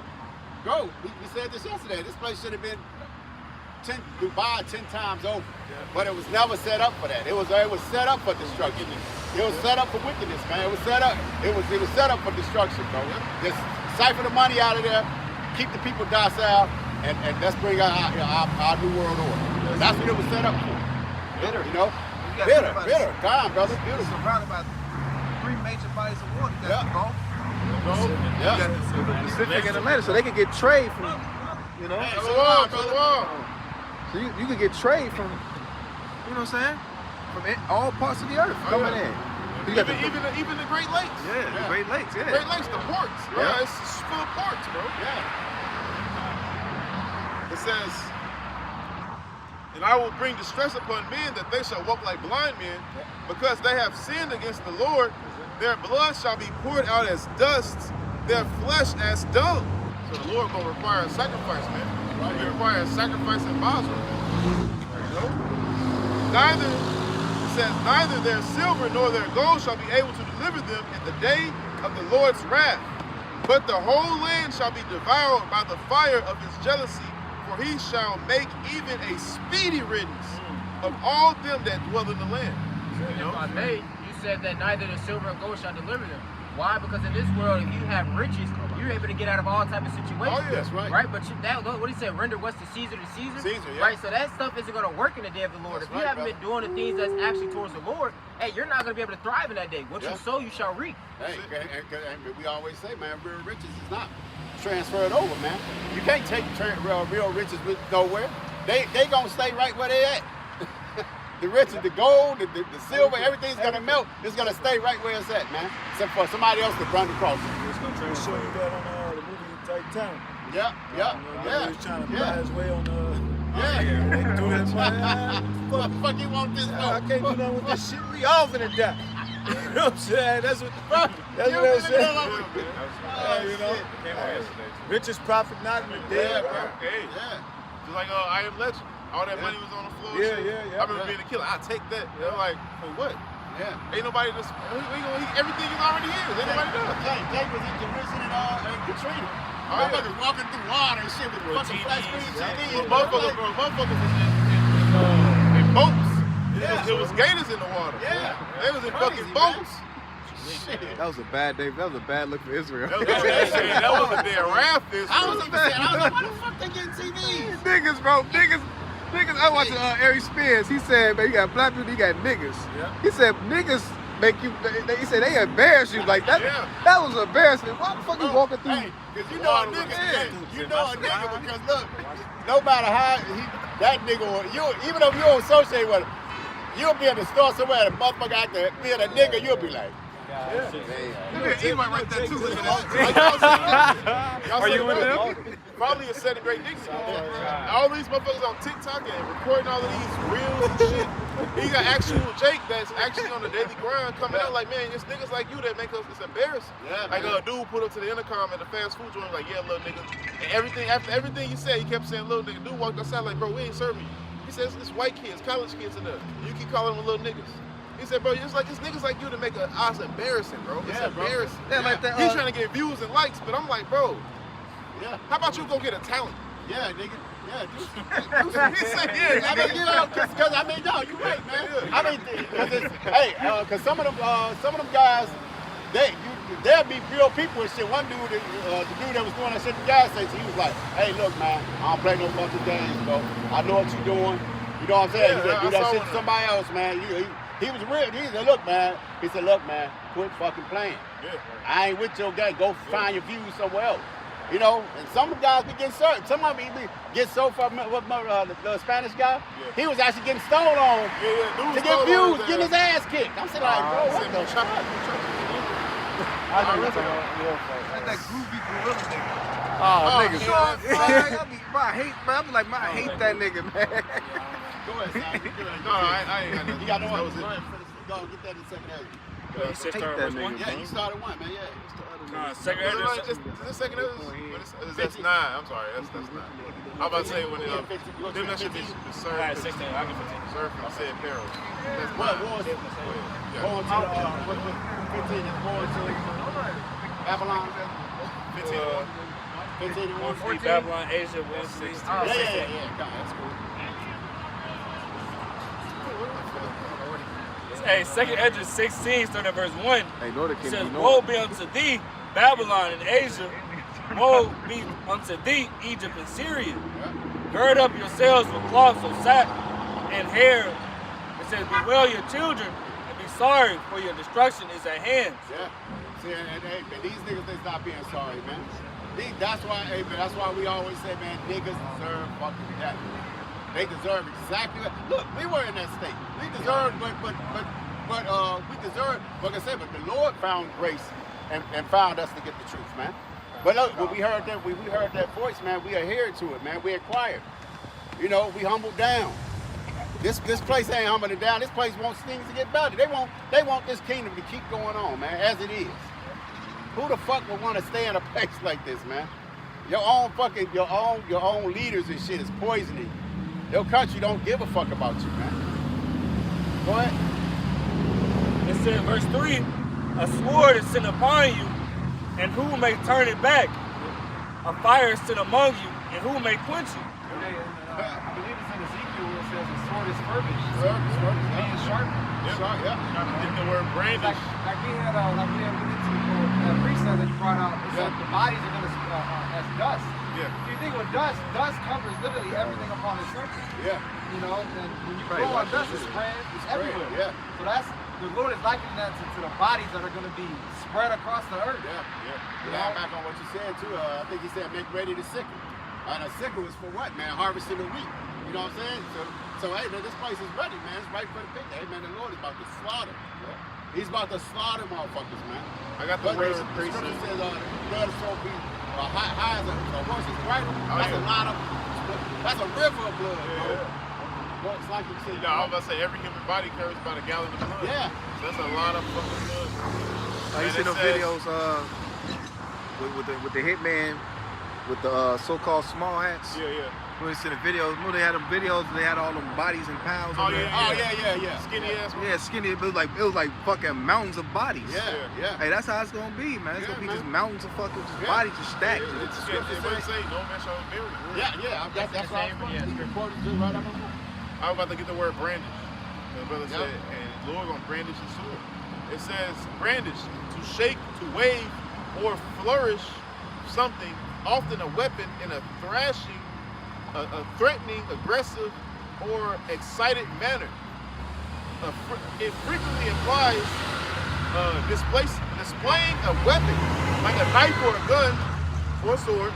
bro. We said this yesterday. This place should have been Dubai 10 times over, but it was never set up for that. It was set up for destruction. It was set up for wickedness, man. It was set up. It was set up for destruction, bro. Just siphon the money out of there, keep the people docile, and let's bring our new world order. That's what it was set up for. Bitter, you know. Bitter. Come on, brother. Bitter. Surrounded by 3 major bodies of water. You got the Gulf, Yeah. you got the Pacific and Atlantic, so they can get trade from, you know. So you can get trade from, you know what I'm saying? From all parts of the earth coming in. You got Even the Great Lakes. the Great Lakes, Great Lakes, the ports. Yeah, it's full of ports, bro. Yeah. It says, and I will bring distress upon men, that they shall walk like blind men, because they have sinned against the Lord. Their blood shall be poured out as dust, their flesh as dung. So the Lord gonna require a sacrifice, man. He require a sacrifice in Basra. You know? Neither their silver nor their gold shall be able to deliver them in the day of the Lord's wrath. But the whole land shall be devoured by the fire of his jealousy, for he shall make even a speedy riddance of all them that dwell in the land. You know? If I may, you said that neither the silver or gold shall deliver them. Why? Because in this world, if you have riches, you're able to get out of all type of situations. Oh, yeah, that's right. Right? But what he said, render what's to Caesar, Caesar, yeah. Right? So that stuff isn't going to work in the day of the Lord. That's if you haven't been doing the things that's actually towards the Lord, hey, you're not going to be able to thrive in that day. What you sow, you shall reap. Hey, and we always say, man, real riches is not transferred over, man. You can't take real riches with nowhere. They gonna stay right where they at. The riches, the gold, the silver, everything's gonna melt. It's gonna stay right where it's at, man. Except for somebody else to run across it. It's gonna try to show you that on the movie Titanic. Yeah. He was trying to buy his way on Yeah. They do that, What the fuck you want this for? I can't do nothing with this shit. We all finna die. You know what I'm saying? That's what I'm saying. You know? Richest prophet not in the day. Just like I Am Legend. All that money was on the floor. Yeah. I remember being a killer. I take that. They're like, for what? Yeah. Ain't nobody just. Everything is already here. Ain't nobody does. Jake was in Jerusalem and Katrina. Motherfuckers walking through water and shit with fucking flat screen TV. Motherfuckers was in boats. It was gators in the water. Yeah. They was in fucking boats. Shit. That was a bad day. That was a bad look for Israel. That was a damn raft. I was even saying, I was like, why the fuck they getting TVs? Niggas, bro. Niggas. I watched Ari Spears. He said, man, you got black people, you got niggas. Yeah. He said, niggas make you, he said, they embarrass you like that. Yeah. That was embarrassing. Why the fuck you walking through? Hey, because you know a nigga, because look, no matter how, that nigga, even if you don't associate with him, you'll be in the store somewhere and a motherfucker out there being a nigga, you'll be like, Look at Edomite right there too. Are you with him? Probably is setting great dignity. All these motherfuckers on TikTok and recording all of these reels and shit. He got actual Jake that's actually on the daily grind coming out like, man, it's niggas like you that make us, it's embarrassing. Yeah, like man. a dude put up to the intercom at the fast food joint like, yeah, little nigga. And everything, after everything you said, he kept saying little nigga. Dude walked outside like, bro, we ain't serving you. He says it's white kids, college kids in there. You keep calling them little niggas. He said, bro, it's niggas like you that make us embarrassing, bro. It's embarrassing. Yeah, like that. He's trying to get views and likes, but I'm like, bro, Yeah. how about you go get a talent? Yeah, nigga. Yeah, dude. He said, yeah, I mean, you know, cause I mean, no, you're right, man. I mean, cause it's, hey, cause some of them guys, they'll be real people and shit. One dude, the dude that was doing that shit at the gas station, he was like, hey, look, man, I don't play no fucking games, bro. I know what you're doing. You know what I'm saying? He said, do that shit to somebody else, man. He was real. He said, look, man. He said, look, man, quit fucking playing. Yeah. I ain't with your guy. Go find your views somewhere else. You know, and some of the guys be getting served. Some of them be get so from the Spanish guy. Yeah. He was actually getting stoned on Dude to get views, getting his ass kicked. I'm saying like, bro, what the fuck? I know you're talking about. Like that groovy gorilla nigga. Oh, Nigga, I hate that nigga, man. Go ahead, son. No, I ain't got nothing. You got no That one. was it. Go ahead, go get that in second edit. You said start verse 1? Yeah, you started one, man. Yeah. Second Is edit. it second edit? That's 9. I'm sorry. That's 9. I'm about to say when it them that should be served. Alright, 16. I'll give 15. Served from said perils. That's What 9. was it? Yeah. Going to 15 is going to Babylon. 15. 15 and 1 Babylon, Asia, 116. Yeah. That's cool. Hey, second Edges 16, starting at verse 1. Hey, no, they It can't says, be woe no. be unto thee, Babylon and Asia. Woe be unto thee, Egypt and Syria. Gird up yourselves with cloths of sack and hair. It says, bewail your children and be sorry, for your destruction is at hand. Yeah. See, and these niggas, they stop being sorry, man. That's why we always say, man, niggas deserve fucking death. They deserve exactly that. Look, we were in that state. We deserve, but we deserve, like I said, but the Lord found grace and found us to get the truth, man. But look, when we heard that voice, man, we adhered to it, man. We acquired. You know, we humbled down. This place ain't humbling down. This place wants things to get better. They want this kingdom to keep going on, man, as it is. Who the fuck would want to stay in a place like this, man? Your own leaders and shit is poisoning you. Your country don't give a fuck about you, man. Go ahead. It says, verse 3, a sword is sent upon you, and who may turn it back? A fire is sent among you, and who may quench you? I believe it's in Ezekiel where it says the sword is furbished. Being sharp. Get the word brandish. Like we had alluded to that preset that you brought out. It said the bodies are going to as dust. Yeah. If you think with dust covers literally everything upon the surface. Yeah. You know, and when you blow on dust, it spreads. It's everywhere. Yeah. So that's the Lord is likening that to the bodies that are going to be spread across the earth. Now back on what you said too. I think he said make ready to sickle. And a sickle is for what, man? Harvesting the wheat. You know what I'm saying? So hey, man, this place is ready, man. It's right for the picture. Hey, man, the Lord is about to slaughter. He's about to slaughter motherfuckers, man. I got the word The priest. scripture says the blood is so be high as a horse's bridle. That's a lot of. That's a river of blood, bro. Well, it's like you said. I was about to say every human body carries about a gallon of blood. Yeah. So that's a lot of fucking blood. You see those videos with the hitman with the so-called small hats? Yeah. When you see the videos, they had them videos. They had all them bodies and pounds. Oh on there. yeah. Skinny ass. Yeah, skinny. It was like fucking mountains of bodies. Yeah. Hey, that's how it's gonna be, man. It's gonna be just mountains of fucking bodies just stacked. It's the scripture say no man shall bury you. Yeah. That's right. You quoted just right up on the I was about to get the word brandish. The brother said, and the Lord gonna brandish his sword. It says brandish, to shake, to wave, or flourish something, often a weapon in a thrashing, a threatening, aggressive, or excited manner. It frequently implies displaying a weapon, like a knife or a gun or a sword,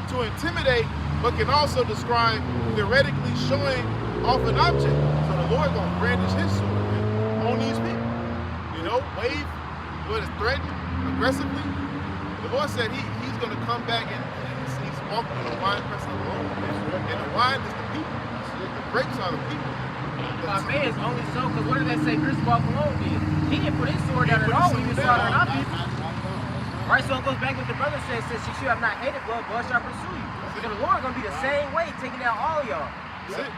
to intimidate, but can also describe theoretically showing off an object. So the Lord gonna brandish his sword, man, on these people. You know, wave, what is threatened aggressively. The Lord said he's gonna come back and he's walk through the wine press alone. And the wine is the people. The grapes are the people. Isaiah is only so, because what did that say Chris walked alone did? He didn't put his sword down at all when he was slaughtering our people. Right, so it goes back with the brother says you should have not hated blood shall pursue you. So the Lord gonna be the same way, taking out all y'all. That's it.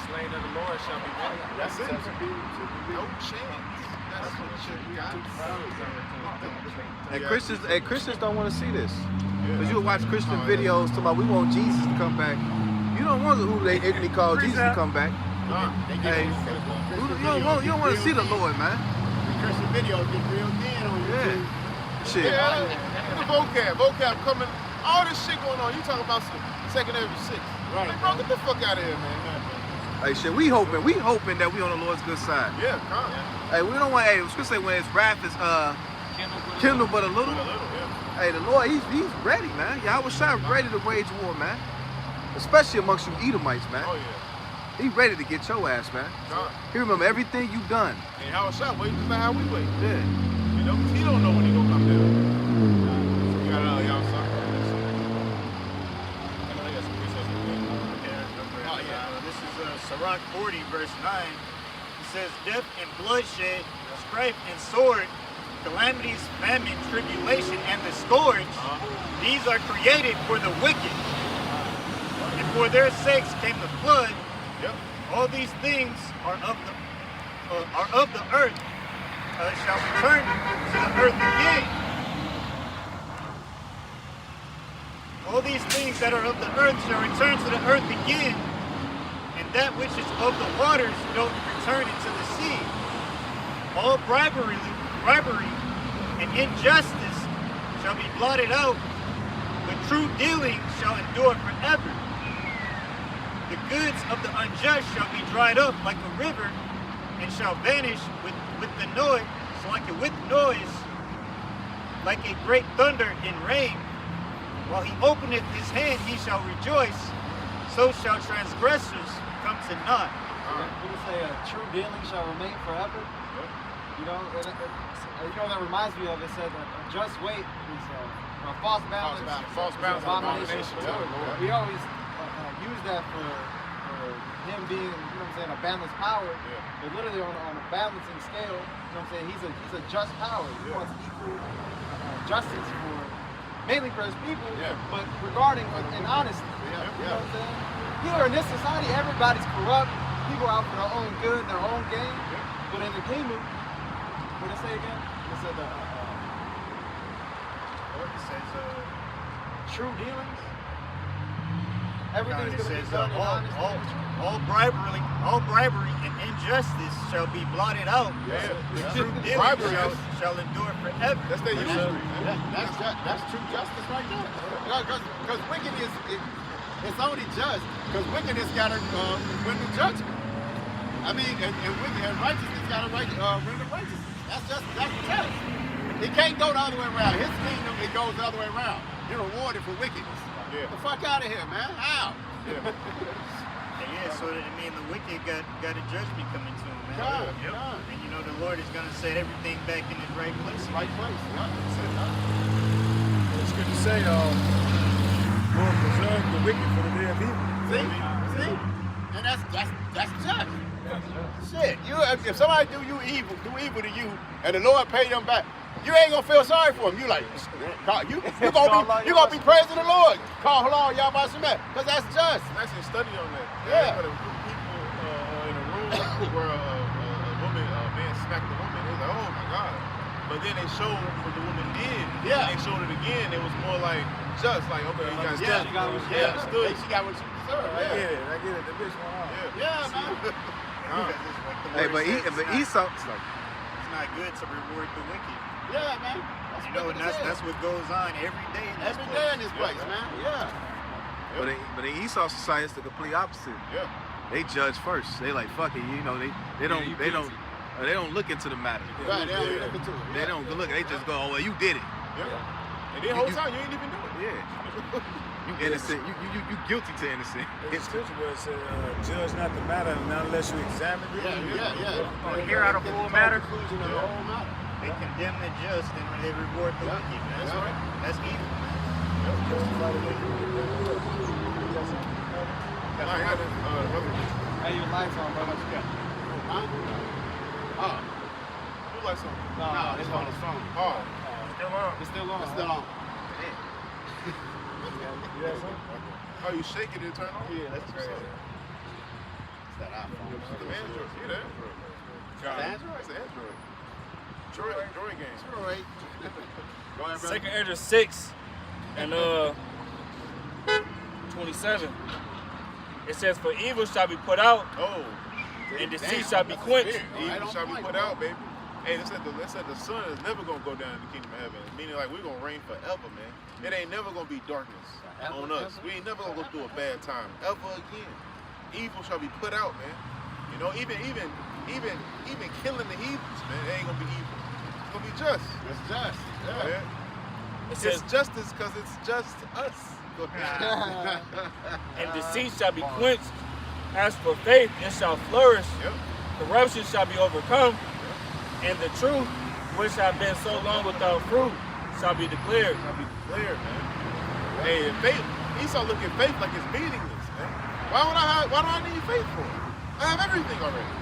Slain of the Lord shall be many. That's it. No chance. That's what you got. And Christians don't want to see this. Because you'll watch Christian videos talking about we want Jesus to come back. You don't want who they ignorantly call Jesus to come back. Hey, you don't want to see the Lord, man. Christian videos get real thin on YouTube. Yeah. Shit. Yeah, the vocab coming, all this shit going on. You talking about some secondary shit. Right. Like, bro, get the fuck out of here, man. Hey, shit, we hoping that we on the Lord's good side. Yeah, come. Hey, we don't want. Hey, I was gonna say when his wrath is kindled but a little. Hey, the Lord, he's ready, man. Yahweh Shai ready to wage war, man. Especially amongst you Edomites, man. Oh yeah. He ready to get your ass, man. Come. He remember everything you've done. And how shot wait just like how we wait. Yeah. You know, 'cause he don't know when he gonna come down. You got y'all son. This is Sirach 40, verse 9. It says, death and bloodshed, strife and sword, calamities, famine, tribulation, and the scourge, these are created for the wicked. And for their sakes came the flood. Yep. All these things are of the earth, shall return to the earth again. All these things that are of the earth shall return to the earth again, and that which is of the waters shall return into the sea. All bribery and injustice shall be blotted out, but true dealing shall endure forever. The goods of the unjust shall be dried up like a river, and shall vanish with the noise, like a great thunder in rain. While he openeth his hand, he shall rejoice. So shall transgressors come to naught. What do you say? True dealing shall remain forever. You know, that reminds me of it. Said that a just weight is a false balance. False balance. Abomination. We always use that for him being, a balanced power. But literally on a balancing scale, he's a just power. He wants equal justice for mainly for his people, but regarding in honesty. You know what I'm saying? Here in this society, everybody's corrupt. People out for their own good, their own gain. But in the kingdom, what did it say again? It said true dealings. Everything's going to be done in honesty. All bribery and injustice shall be blotted out. The true dealing shall endure forever. That's their usury. That's true justice right there. Because wickedness, it's only just. Because wickedness got to render judgment. I mean, and righteousness got to render righteousness. That's just. It can't go the other way around. His kingdom, it goes the other way around. You're rewarded for wickedness. Get the fuck out of here, man. How? So the wicked got a judgment coming to him, man. And the Lord is gonna set everything back in its right place. It's good to say, Lord preserve the wicked for the day of evil. See? And that's just. Shit, if somebody do evil to you, and the Lord pay them back, you ain't gonna feel sorry for him. You like, you gonna be praising the Lord. Call Halal Yahweh Shemet, because that's just. Actually, study on that. Yeah. But a group of people in a room where a man smacked the woman. They was like, oh my God. But then they showed what the woman did. Yeah. And they showed it again. It was more like just like, okay, you guys She got what she deserved. She got what she deserved. I get it. The bitch went off. Yeah, man. Hey, but Esau. It's not good to reward the wicked. Yeah, man. That's what goes on every day in this place. Man. Yeah. But in Esau society, it's the complete opposite. Yeah. They judge first. They like fuck it. They don't look into the matter. Right. They don't look into it. They don't look. They just go, oh well, you did it. Yeah. And then the whole time you ain't even do it. Yeah. You innocent. You guilty to innocent. It's scripture where it says, judge not the matter unless you examine it. To hear out a full matter. They condemn the just and they reward the wicked. Man. That's evil, man. Hey, your lights on, brother. Oh, Who likes something? no, it's on the phone. Oh. Still on. It's still on. It's still on. Oh, you shake it and turn on? Yeah, that's great. It's that iPhone. It's the Android. See that? It's Android? It's Android. Droid game. Android. Go ahead, brother. Second Ezra 6 and 27. It says, "For evil shall be put out, Oh. and deceit Damn, shall be that's quenched." weird. Right Evil on shall be point, put bro. out, baby. Hey, they said the sun is never gonna go down in the kingdom of heaven. Meaning like we're gonna reign forever, man. It ain't never gonna be darkness on us. We ain't never gonna go through a bad time ever again. Evil shall be put out, man. You know, even killing the heathens, man, it ain't gonna be evil. It's gonna be just. It's just. Yeah. It It's says, justice because it's just us. Go ahead. "And deceit shall be quenched. As for faith, it shall flourish. Yep. Corruption shall be overcome, and the truth, which have been so long without fruit, shall be declared." Shall be declared, man. Hey, and faith, Esau look at faith like it's meaningless, man. Why do I need faith for? I have everything already.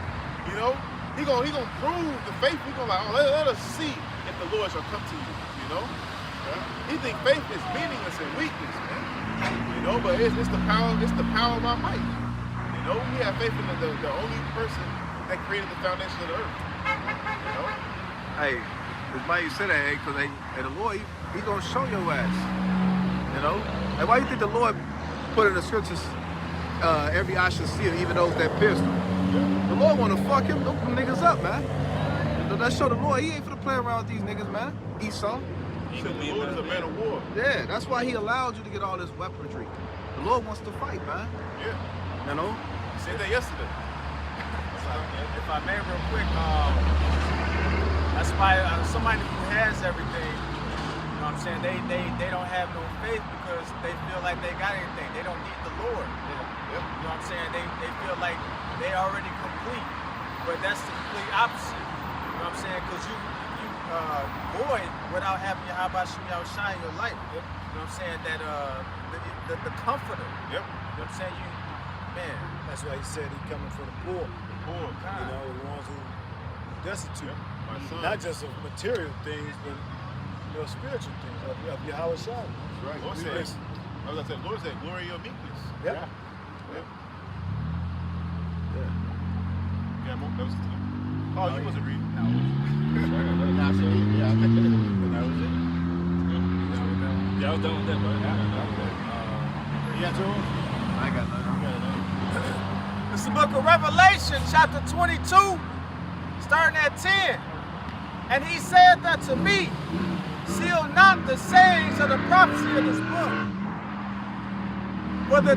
You know? He gonna prove the faith. He gonna like, oh, let us see if the Lord shall come to you. You know? He think faith is meaningless and weakness, man. You know, but it's the power of our might. You know, we have faith in the only person that created the foundation of the earth. You know? Hey, it's why you say that, hey, because the Lord, he gonna show your ass. You know? And why you think the Lord put in the scriptures, every eye shall see him, even those that pierced him? The Lord wanna fuck them niggas up, man. Let's show the Lord, he ain't finna play around with these niggas, man. Esau. The Lord is a man of war. Yeah, that's why he allowed you to get all this weaponry. The Lord wants to fight, man. Yeah. You know? Said that yesterday. If I may real quick, that's why somebody who has everything, you know what I'm saying, they don't have no faith because they feel like they got everything. They don't need the Lord. You know what I'm saying? They feel like they already complete. But that's the complete opposite. You know what I'm saying? Because you void without having your Habashim Yahushua in your life. You know what I'm saying? That the comforter. Yep. You know what I'm saying? Man. That's why he said he coming for the poor. Poor. You know, the ones who destitute. My son. Not just of material things, but spiritual things of Yahweh Shai. That's right. Lord said, the Lord said, glory your meekness. Yeah. Yeah, that was oh, you wasn't reading. That was it. Yeah, I was done with that, bro. You got two? I ain't got nothing. It's the book of Revelation, chapter 22, starting at 10. And he said unto me, seal not the sayings of the prophecy of this book. For the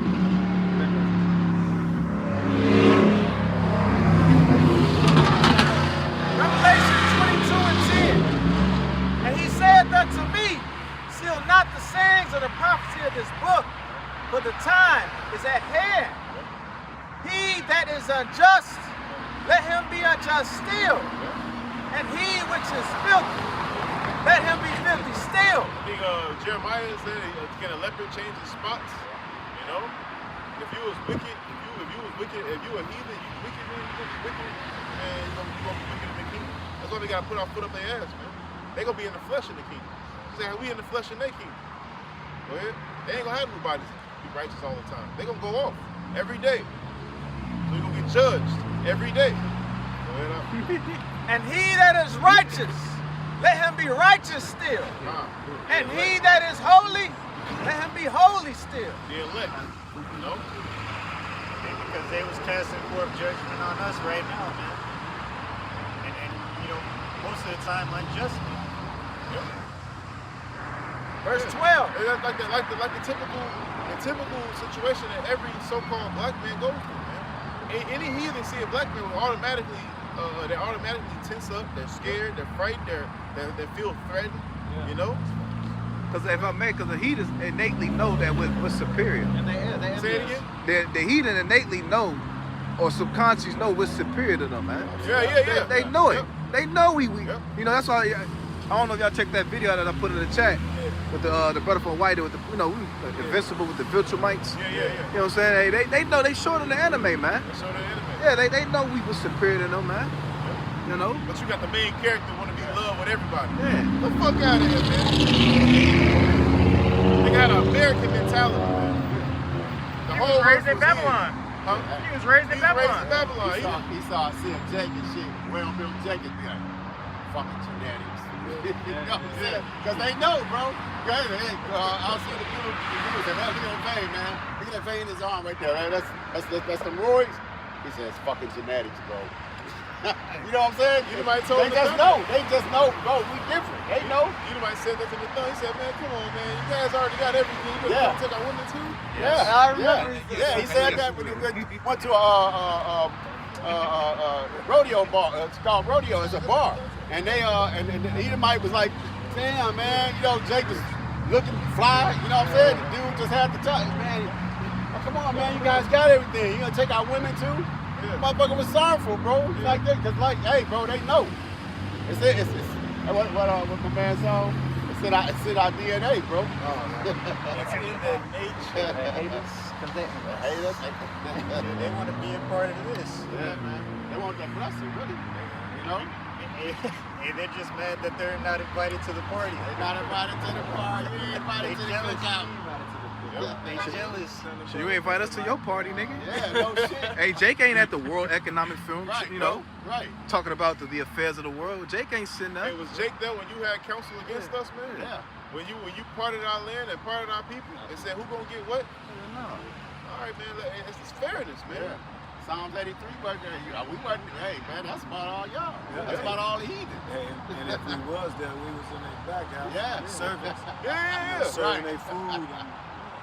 Revelation 22 and 10. And he said unto me, seal not the sayings of the prophecy of this book, for the time is at hand. He that is unjust, let him be unjust still. And he which is filthy, let him be filthy still. I think Jeremiah said, can a leopard change his spots? You know? If you was wicked, if you a heathen, you wicked, man, you gonna be wicked, and you gonna be wicked in the kingdom. That's why we gotta put our foot up their ass, man. They gonna be in the flesh in the kingdom. Just like we in the flesh in their kingdom. Go ahead. They ain't gonna have nobody be righteous all the time. They gonna go off every day. So you're gonna get judged every day. Go ahead. And he that is righteous, let him be righteous still. And he that is holy, let him be holy still. The elect, you know? Because they was casting forth judgment on us right now, man. And most of the time unjustly. Yep. Verse 12. Like the typical situation that every so-called black man goes through, man. Any heathen see a black man will automatically tense up. They're scared. They're frightened. They feel threatened. Yeah. You know. Because if I may, because the heathens innately know that we're superior. And they Say it again. The heathen innately know, or subconsciously know, we're superior to them, man. Yeah. They know it. Yep. They know we. Yep. You know, that's why I don't know if y'all checked that video that I put in the chat, with the brother from White with the Invincible with the Viltrumites. Yeah. You know what I'm saying? Hey, they know they short in the anime, man. They show the anime. Yeah, they know we was superior to them, man. You know? But you got the main character want to be loved with everybody. Yeah. Get the fuck out of here, man. They got an American mentality, man. The He whole was raised earth in Babylon. Huh? He was raised in Babylon. He saw a silk jacket shit, well-built jacket, be like, fucking genetics. You know what I'm saying? Because they know, bro. Hey, I'll see the dude say, man, look at that vein, man. Look at that vein in his arm right there, man. That's some roids. He says, fucking genetics, bro. You know what I'm saying? Anybody told they him just that? know. They just know, bro. We different. They know. Anybody said that to the thumb? He said, man, come on, man. You guys already got everything. You Yeah. gonna take our women too? Yeah, I remember he said yeah. He said that when he went to a rodeo bar. It's called Rodeo. It's a bar, and they and the Edomite was like, damn, man, you know, Jake is looking fly. You know what I'm saying? The dude just had to touch, man. Oh, come on, man, you guys got everything. You gonna take our women too? Yeah. Motherfucker was sorrowful, bro. It's like that, cause like, hey, bro, they know. It's what my man saw. It's in our DNA, bro. It's in the nature. Haters. They want to be a part of this. Yeah, man. They want that blessing, really. You know? And they're just mad that they're not invited to the party. They're not invited to the party. You ain't invited to the cookout. They jealous. You ain't invite us to your party, nigga. Yeah, no shit. Hey, Jake ain't at the World Economic Forum, Right, you know, Right. talking about the affairs of the world. Jake ain't sitting there. Hey, was Jake there when you had counsel against us, man? Yeah. When you parted our land and parted our people and said who gonna get what? No. All right, man. It's fairness, man. Yeah. Psalms 83, but we wasn't, hey, man, that's about all y'all. That's about all the heathen. And if we was there, we was in their back house. Yeah. Servants. Yeah. Serving Right. their food and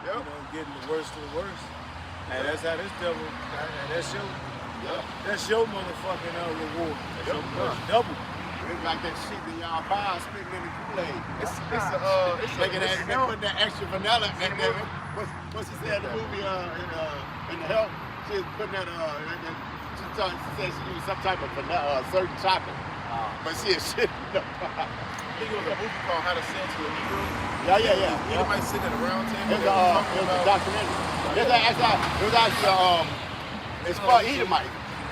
Yep. getting the worst of the worst. And that's how this devil, that's your motherfucking reward. That's your double. It's like that shit that y'all buy spitting in the Kool-Aid. It's Making that, they putting that extra vanilla in there. What's she said in the movie in the Help? She was putting that she said she used some type of vanilla, certain chocolate. But she had shit. I think it was a movie called How to Sell to a Negro. Yeah. You might sit at a round table. It was a documentary. It was actually it's for Edomite.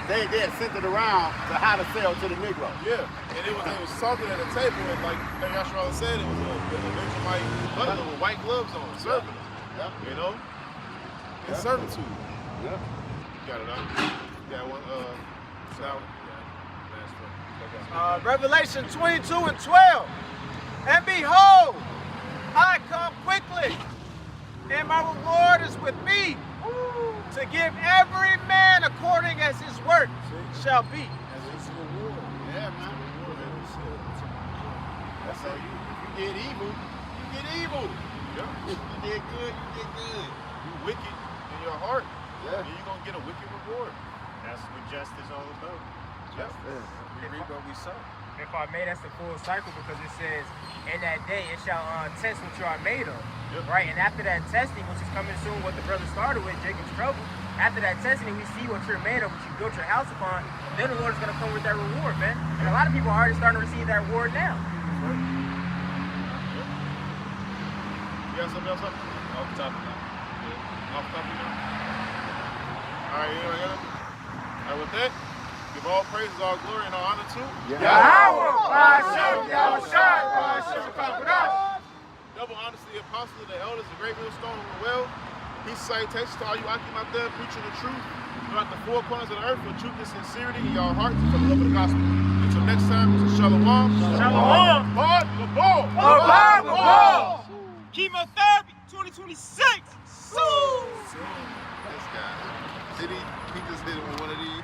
They had sent it around to how to sell to the Negro. Yeah, and it was talking at a table, and like Yashara said, it was a Benjamite butler with white gloves on, serving them. Yeah. You know? In servitude. Yeah. Got it out. Got one, Sal. Revelation 22:12. And behold, I come quickly, and my reward is with me, to give every man according as his work shall be. Yeah, man. That's how you get evil, you get evil. Yeah. You did good, you get good. You wicked in your heart, Yeah. and you're going to get a wicked reward. That's what justice is all about. Yeah. We reap what we sow. If I made, that's the full cycle because it says, in that day it shall test what you are made of. Yep. Right? And after that testing, which is coming soon, what the brother started with, Jacob's trouble, after that testing, we see what you're made of, what you built your house upon, then the Lord is going to come with that reward, man. And a lot of people are already starting to receive that reward now. You got something else up? Off the top of that. Yeah. Off the top of that. All right, anybody got it? All right, with that, give all praises, all glory, and all honor to double honor to the apostles, the elders, the great millstone of the well. Peace and salutations to all you Akim out there preaching the truth throughout the four corners of the earth with truth and sincerity in your hearts and for the love of the gospel. Until next time, this is Shalom. Shalom. Hard the ball. Chemotherapy 2026. This guy. Did he just hit him with one of these?